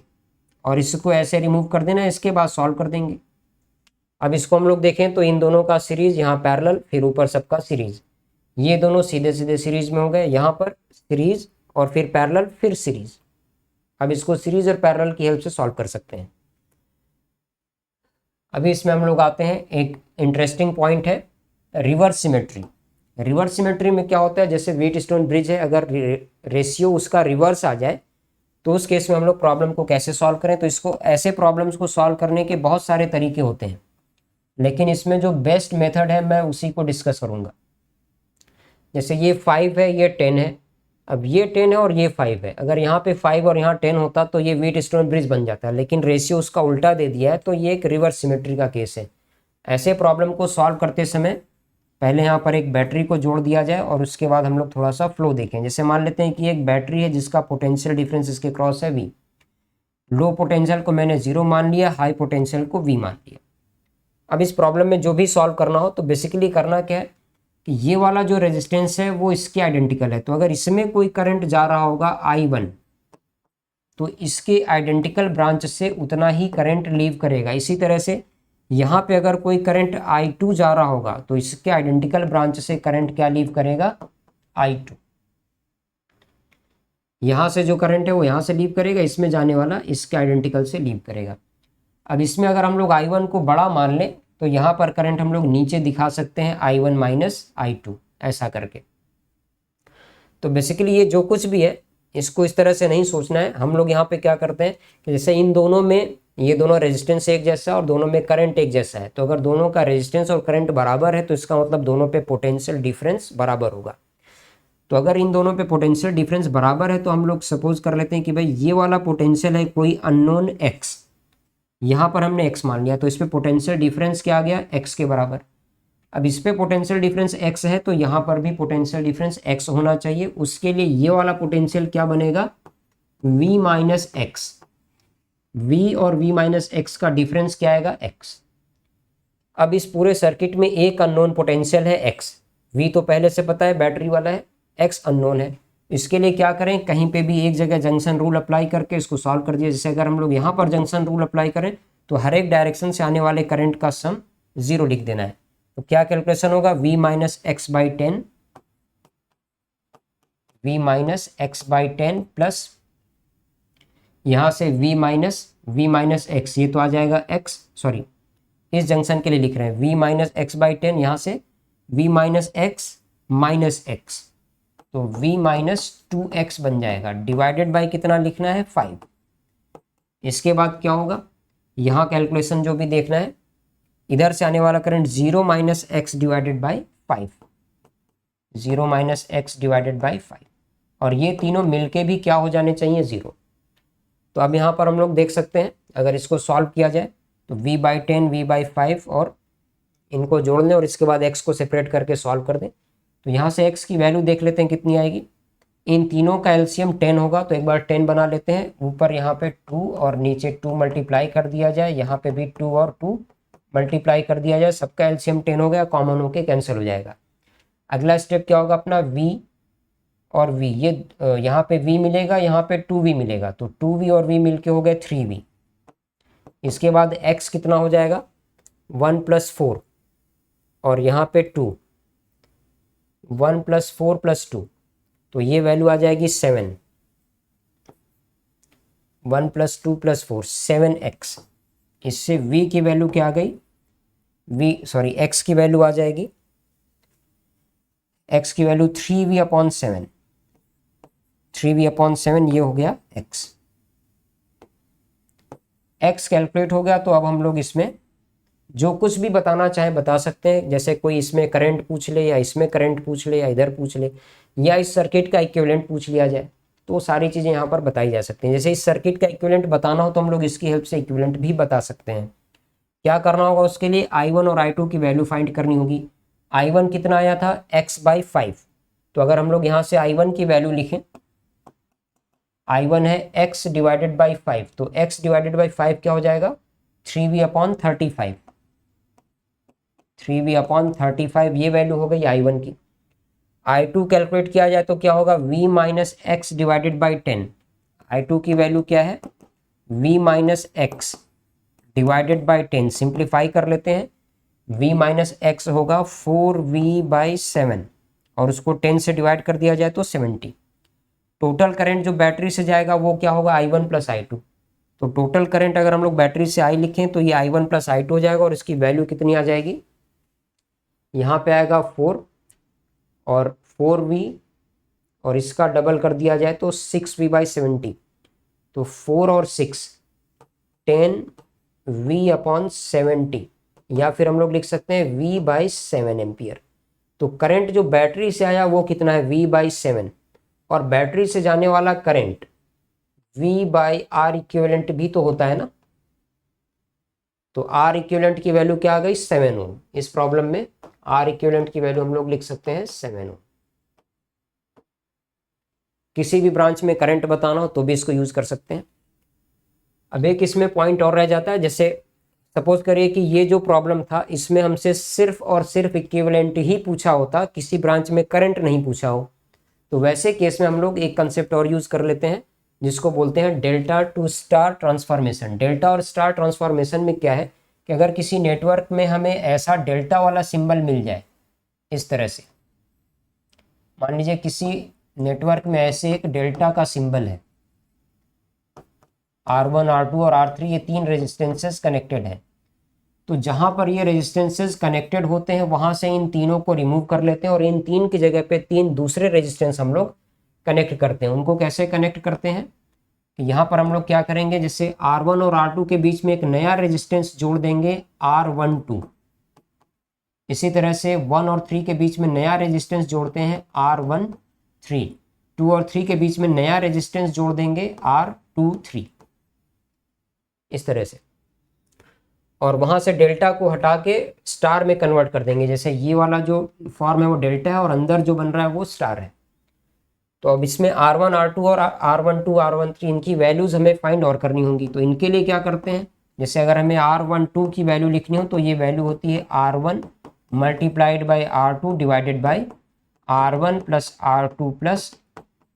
और इसको ऐसे रिमूव कर देना है, इसके बाद सॉल्व कर देंगे। अब इसको हम लोग देखें तो इन दोनों का सीरीज यहाँ पैरेलल, फिर ऊपर सबका सीरीज, ये दोनों सीधे सीधे सीरीज में हो गए। यहाँ पर सीरीज और फिर पैरेलल फिर सीरीज। अब इसको सीरीज और पैरेलल की हेल्प से सॉल्व कर सकते हैं। अभी इसमें हम लोग आते हैं, एक इंटरेस्टिंग पॉइंट है रिवर्स सिमेट्री। रिवर्स सिमेट्री में क्या होता है, जैसे व्हीटस्टोन ब्रिज है, अगर रेशियो उसका रिवर्स आ जाए तो उस केस में हम लोग प्रॉब्लम को कैसे सॉल्व करें। तो इसको ऐसे प्रॉब्लम्स को सॉल्व करने के बहुत सारे तरीके होते हैं, लेकिन इसमें जो बेस्ट मेथड है मैं उसी को डिस्कस करूँगा। जैसे ये 5 है ये 10 है, अब ये 10 है और ये 5 है। अगर यहाँ पे 5 और यहाँ 10 होता तो ये व्हीटस्टोन ब्रिज बन जाता है, लेकिन रेशियो उसका उल्टा दे दिया है, तो ये एक रिवर्स सिमेट्री का केस है। ऐसे प्रॉब्लम को सॉल्व करते समय पहले यहाँ पर एक बैटरी को जोड़ दिया जाए और उसके बाद हम लोग थोड़ा सा फ्लो देखें। जैसे मान लेते हैं कि एक बैटरी है जिसका पोटेंशियल डिफरेंस इसके क्रॉस है V। लो पोटेंशियल को मैंने 0 मान लिया, हाई पोटेंशियल को V मान लिया। अब इस प्रॉब्लम में जो भी सॉल्व करना हो तो बेसिकली करना क्या है कि ये वाला जो रेजिस्टेंस है वो इसके आइडेंटिकल है, तो अगर इसमें कोई करंट जा रहा होगा I1 तो इसके आइडेंटिकल ब्रांच से उतना ही करंट लीव करेगा। इसी तरह से यहाँ पे अगर कोई करंट I2 जा रहा होगा तो इसके आइडेंटिकल ब्रांच से करंट क्या लीव करेगा, I2। यहाँ से जो करंट है वो यहाँ से लीव करेगा, इसमें जाने वाला इसके आइडेंटिकल से लीव करेगा। अब इसमें अगर हम लोग I1 को बड़ा मान लें तो यहाँ पर करंट हम लोग नीचे दिखा सकते हैं I1 माइनस I2 ऐसा करके। तो बेसिकली ये जो कुछ भी है इसको इस तरह से नहीं सोचना है। हम लोग यहाँ पे क्या करते हैं कि जैसे इन दोनों में ये दोनों रेजिस्टेंस एक जैसा है और दोनों में करंट एक जैसा है, तो अगर दोनों का रेजिस्टेंस और करंट बराबर है तो इसका मतलब दोनों पे पोटेंशियल डिफरेंस बराबर होगा। तो अगर इन दोनों पे पोटेंशियल डिफरेंस बराबर है तो हम लोग सपोज कर लेते हैं कि भाई ये वाला पोटेंशियल है कोई अननोन x, यहाँ पर हमने x मान लिया, तो इस पे पोटेंशियल डिफरेंस क्या आ गया, x के बराबर। अब इस पे पोटेंशियल डिफरेंस x है तो यहाँ पर भी पोटेंशियल डिफरेंस x होना चाहिए। उसके लिए ये वाला पोटेंशियल क्या बनेगा, v माइनस एक्स। v और v माइनस एक्स का डिफरेंस क्या आएगा, x। अब इस पूरे सर्किट में एक अननोन पोटेंशियल है x, v तो पहले से पता है बैटरी वाला है, x अननोन है। इसके लिए क्या करें, कहीं पे भी एक जगह जंक्शन रूल अप्लाई करके इसको सॉल्व कर दिया। जैसे अगर हम लोग यहाँ पर जंक्शन रूल अप्लाई करें तो हर एक डायरेक्शन से आने वाले करंट का सम 0 लिख देना है। तो क्या कैलकुलेशन होगा, v minus x by 10 v minus x by 10 plus यहाँ से v माइनस एक्स, ये तो आ जाएगा x, सॉरी इस जंक्शन के लिए लिख रहे हैं v माइनस एक्स बाई 10, यहाँ से v माइनस एक्स, तो v माइनस 2x बन जाएगा, डिवाइडेड बाई कितना लिखना है 5। इसके बाद क्या होगा, यहाँ कैलकुलेशन जो भी देखना है, इधर से आने वाला current 0 minus x divided by 5, 0 minus x divided by 5, और ये तीनों मिलके भी क्या हो जाने चाहिए 0। तो अब यहाँ पर हम लोग देख सकते हैं, अगर इसको सॉल्व किया जाए तो v बाई 10, v बाई 5 और इनको जोड़ लें और इसके बाद x को सेपरेट करके सॉल्व कर दें। तो यहाँ से x की वैल्यू देख लेते हैं कितनी आएगी। इन तीनों का एलसीएम 10 होगा, तो एक बार 10 बना लेते हैं। ऊपर यहाँ पे 2 और नीचे 2 मल्टीप्लाई कर दिया जाए, यहाँ पे भी 2 और 2 मल्टीप्लाई कर दिया जाए, सबका एलसीएम 10 हो गया, कॉमन होके कैंसिल हो जाएगा। अगला स्टेप क्या होगा अपना, v और v, ये यहाँ पे v मिलेगा, यहाँ पे 2v मिलेगा, तो 2v और v मिलके हो गए 3v। इसके बाद x कितना हो जाएगा 1 + 4 और यहाँ पे 2, 1 + 4 + 2, तो ये वैल्यू आ जाएगी 7, 1 + 2 + 4 7x। इससे v की वैल्यू क्या आ गई, x की वैल्यू आ जाएगी, x की वैल्यू 3v/7, 3v/7 ये हो गया x कैलकुलेट हो गया। तो अब हम लोग इसमें जो कुछ भी बताना चाहे बता सकते हैं, जैसे कोई इसमें करंट पूछ ले, या इसमें करंट पूछ ले, या इधर पूछ ले, या इस सर्किट का इक्विवेलेंट पूछ लिया जाए, तो सारी चीज़ें यहाँ पर बताई जा सकती हैं। जैसे इस सर्किट का इक्विवेलेंट बताना हो तो हम लोग इसकी हेल्प से इक्विवेलेंट भी बता सकते हैं। क्या करना होगा, उसके लिए I1 और I2 की वैल्यू फाइंड करनी होगी। I1 कितना आया था x/5, तो अगर हम लोग यहाँ से I1 की वैल्यू लिखें, I1 है x डिवाइडेड बाई 5, तो x डिवाइडेड बाई 5 क्या हो जाएगा 3v/35, 3v/35 ये वैल्यू हो गई I1 की। I2 कैलकुलेट किया जाए तो क्या होगा v minus x divided by 10, I2 की वैल्यू क्या है v minus x divided by 10, simplify कर लेते हैं, v माइनस एक्स होगा 4v/7 और उसको 10 से डिवाइड कर दिया जाए तो 70। टोटल करंट जो बैटरी से जाएगा वो क्या होगा I1 + I2, तो टोटल करंट अगर हम लोग बैटरी से I लिखें तो ये I1 + I2 हो जाएगा, और इसकी वैल्यू कितनी आ जाएगी, यहाँ पे आएगा 4 और 4v, और इसका डबल कर दिया जाए तो 6v/70, तो 4 और 6 10v/70, या फिर हम लोग लिख सकते हैं v/7 एम्पियर। तो करंट जो बैटरी से आया वो कितना है v/7, और बैटरी से जाने वाला करंट v/R इक्विवेलेंट भी तो होता है ना, तो R इक्विवेलेंट की वैल्यू क्या आ गई 7 ओम। इस प्रॉब्लम में R इक्विवेलेंट की वैल्यू हम लोग लिख सकते हैं 7 ओम। किसी भी ब्रांच में करंट बताना हो तो भी इसको यूज कर सकते हैं। अब एक इसमें पॉइंट और रह जाता है, जैसे सपोज करिए कि ये जो प्रॉब्लम था इसमें हमसे सिर्फ और सिर्फ इक्विवेलेंट ही पूछा होता, किसी ब्रांच में करंट नहीं पूछा हो, तो वैसे केस में हम लोग एक कंसेप्ट और यूज कर लेते हैं जिसको बोलते हैं delta two star transformation. Delta और स्टार ट्रांसफॉर्मेशन में क्या है कि अगर किसी नेटवर्क में हमें ऐसा डेल्टा वाला सिंबल मिल जाए, इस तरह से मान लीजिए किसी नेटवर्क में ऐसे एक डेल्टा का सिंबल है, R1 R2 और R3 ये 3 रेजिस्टेंसेस कनेक्टेड हैं, तो जहां पर ये रेजिस्टेंसेस कनेक्टेड होते हैं वहां से इन तीनों को रिमूव कर लेते हैं और इन 3 की जगह पे 3 दूसरे रेजिस्टेंस हम लोग कनेक्ट करते हैं। उनको कैसे कनेक्ट करते हैं, तो यहाँ पर हम लोग क्या करेंगे, जैसे R1 और R2 के बीच में एक नया रेजिस्टेंस जोड़ देंगे R12, इसी तरह से 1 और 3 के बीच में नया रेजिस्टेंस जोड़ते हैं R13, 2 और 3 के बीच में नया रेजिस्टेंस जोड़ देंगे R23, इस तरह से, और वहां से डेल्टा को हटा के स्टार में कन्वर्ट कर देंगे। जैसे ये वाला जो फॉर्म है वो डेल्टा है और अंदर जो बन रहा है वो स्टार है। तो अब इसमें R1 R2 और R12 R13 इनकी वैल्यूज हमें फाइंड और करनी होंगी, तो इनके लिए क्या करते हैं, जैसे अगर हमें R12 की वैल्यू लिखनी हो तो ये वैल्यू होती है R1 multiplied by R2 divided by R1 + R2 +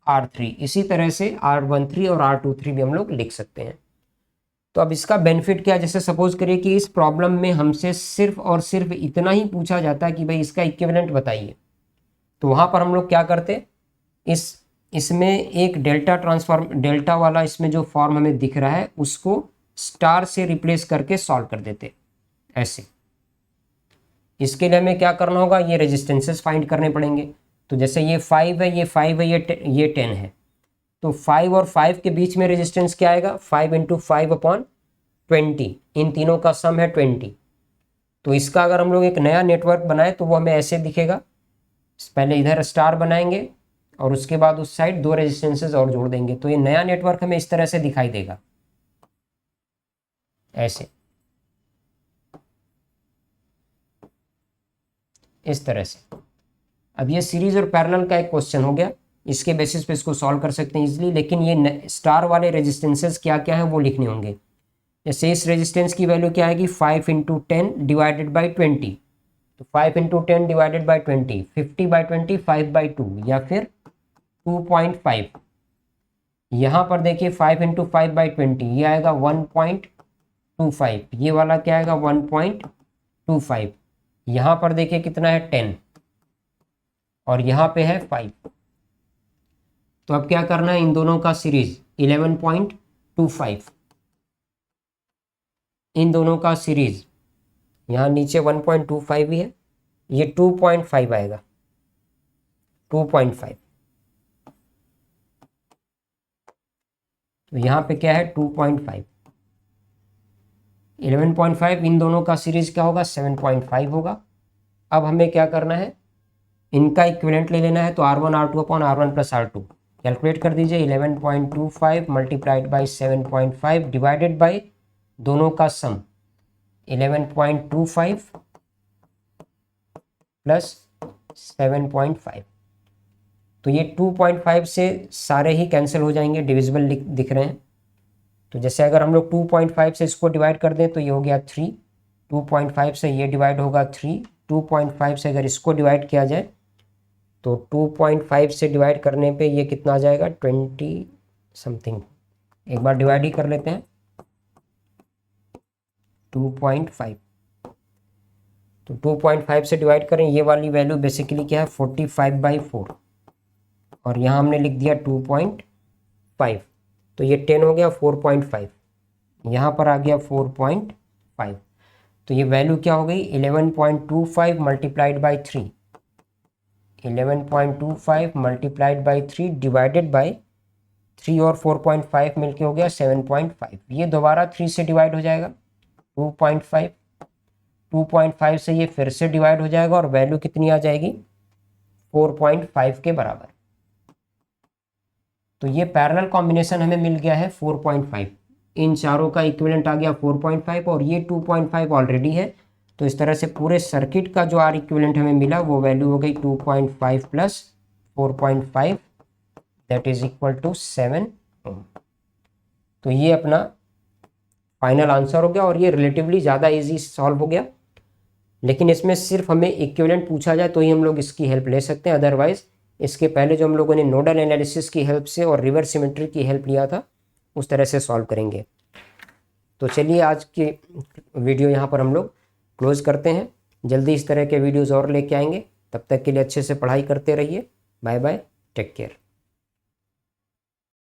R3। इसी तरह से R13 और R23 भी हम लोग लिख सकते हैं। तो अब इसका बेनिफिट क्या है, जैसे सपोज करिए कि इस प्रॉब्लम में हमसे सिर्फ और सिर्फ इतना ही पूछा जाता है कि भाई इसका इक्विवेलेंट बताइए, तो वहाँ पर हम लोग क्या करते, इस इसमें एक डेल्टा वाला इसमें जो फॉर्म हमें दिख रहा है उसको स्टार से रिप्लेस करके सॉल्व कर देते ऐसे। इसके लिए हमें क्या करना होगा, ये रेजिस्टेंसेस फाइंड करने पड़ेंगे। तो जैसे ये 5 है, ये 5 है, ये 10 है, तो 5 और 5 के बीच में रेजिस्टेंस क्या आएगा, 5 × 5/20, इन तीनों का सम है 20। तो इसका अगर हम लोग एक नया नेटवर्क बनाए तो वो हमें ऐसे दिखेगा। पहले इधर स्टार बनाएंगे और उसके बाद उस साइड 2 रेजिस्टेंसेस और जोड़ देंगे, तो ये नया नेटवर्क हमें इस तरह से दिखाई देगा ऐसे, इस तरह से। अब ये सीरीज और पैरेलल का एक क्वेश्चन हो गया, इसके बेसिस पे इसको सॉल्व कर सकते हैं इजीली। लेकिन ये स्टार वाले रेजिस्टेंसेस क्या क्या है वो लिखने होंगे। जैसे इस रेजिस्टेंस की वैल्यू क्या आएगी, 5 × 10 डिवाइडेड बाई 20, तो 5 × 10 डिवाइडेड बाई 20, 50/20 5/2 या फिर 2.5। यहाँ पर देखिए 5 × 5/20 ये आएगा 1.25, ये वाला क्या आएगा 1.25। यहाँ पर देखिए कितना है 10 और यहाँ पे है 5। तो अब क्या करना है, इन दोनों का सीरीज 11.25, इन दोनों का सीरीज, यहाँ नीचे 1.25 भी है, ये 2.5 आएगा, 2.5। तो यहाँ पे क्या है 2.5, 11.5, इन दोनों का सीरीज क्या होगा 7.5 होगा। अब हमें क्या करना है, इनका इक्विवेलेंट ले लेना है, तो R1 R2/R1 + R2 कैलकुलेट कर दीजिए। 11.25 मल्टीप्लाइड बाई 7.5 डिवाइडेड बाई दोनों का सम 11.25 प्लस 7.5। तो ये 2.5 से सारे ही कैंसिल हो जाएंगे, डिविजिबल दिख रहे हैं। तो जैसे अगर हम लोग 2.5 से इसको डिवाइड कर दें तो ये हो गया 3, 2.5 से ये डिवाइड होगा 3, 2.5 से अगर इसको डिवाइड किया जाए तो 2.5 से डिवाइड करने पे ये कितना आ जाएगा 20 समथिंग। एक बार डिवाइड ही कर लेते हैं, 2.5, तो 2.5 से डिवाइड करें, ये वाली वैल्यू बेसिकली क्या है 45/4 और यहाँ हमने लिख दिया 2.5, तो ये 10 हो गया 4.5, यहाँ पर आ गया 4.5। तो ये वैल्यू क्या हो गई 11.25 multiplied by 3, 11.25 multiplied by 3 divided by 3 और 4.5 मिलके हो गया 7.5। ये दोबारा 3 से डिवाइड हो जाएगा 2.5, 2.5 से ये फिर से डिवाइड हो जाएगा और वैल्यू कितनी आ जाएगी 4.5 के बराबर। तो ये पैरेलल कॉम्बिनेशन हमें मिल गया है 4.5, इन चारों का इक्विवेलेंट आ गया 4.5 और ये 2.5 ऑलरेडी है। तो इस तरह से पूरे सर्किट का जो आर इक्विवेलेंट हमें मिला वो वैल्यू हो गई 2.5 plus 4.5 that is equal to 7 ohm. तो ये अपना फाइनल आंसर हो गया और ये रिलेटिवली ज़्यादा इजी सॉल्व हो गया। लेकिन इसमें सिर्फ हमें इक्विवेलेंट पूछा जाए तो ही हम लोग इसकी हेल्प ले सकते हैं, अदरवाइज इसके पहले जो हम लोगों ने नोडल एनालिसिस की हेल्प से और रिवर्स सिमेट्री की हेल्प लिया था उस तरह से सॉल्व करेंगे। तो चलिए आज की वीडियो यहाँ पर हम लोग क्लोज करते हैं। जल्दी इस तरह के वीडियोज़ और लेके आएंगे, तब तक के लिए अच्छे से पढ़ाई करते रहिए। Bye bye, take care.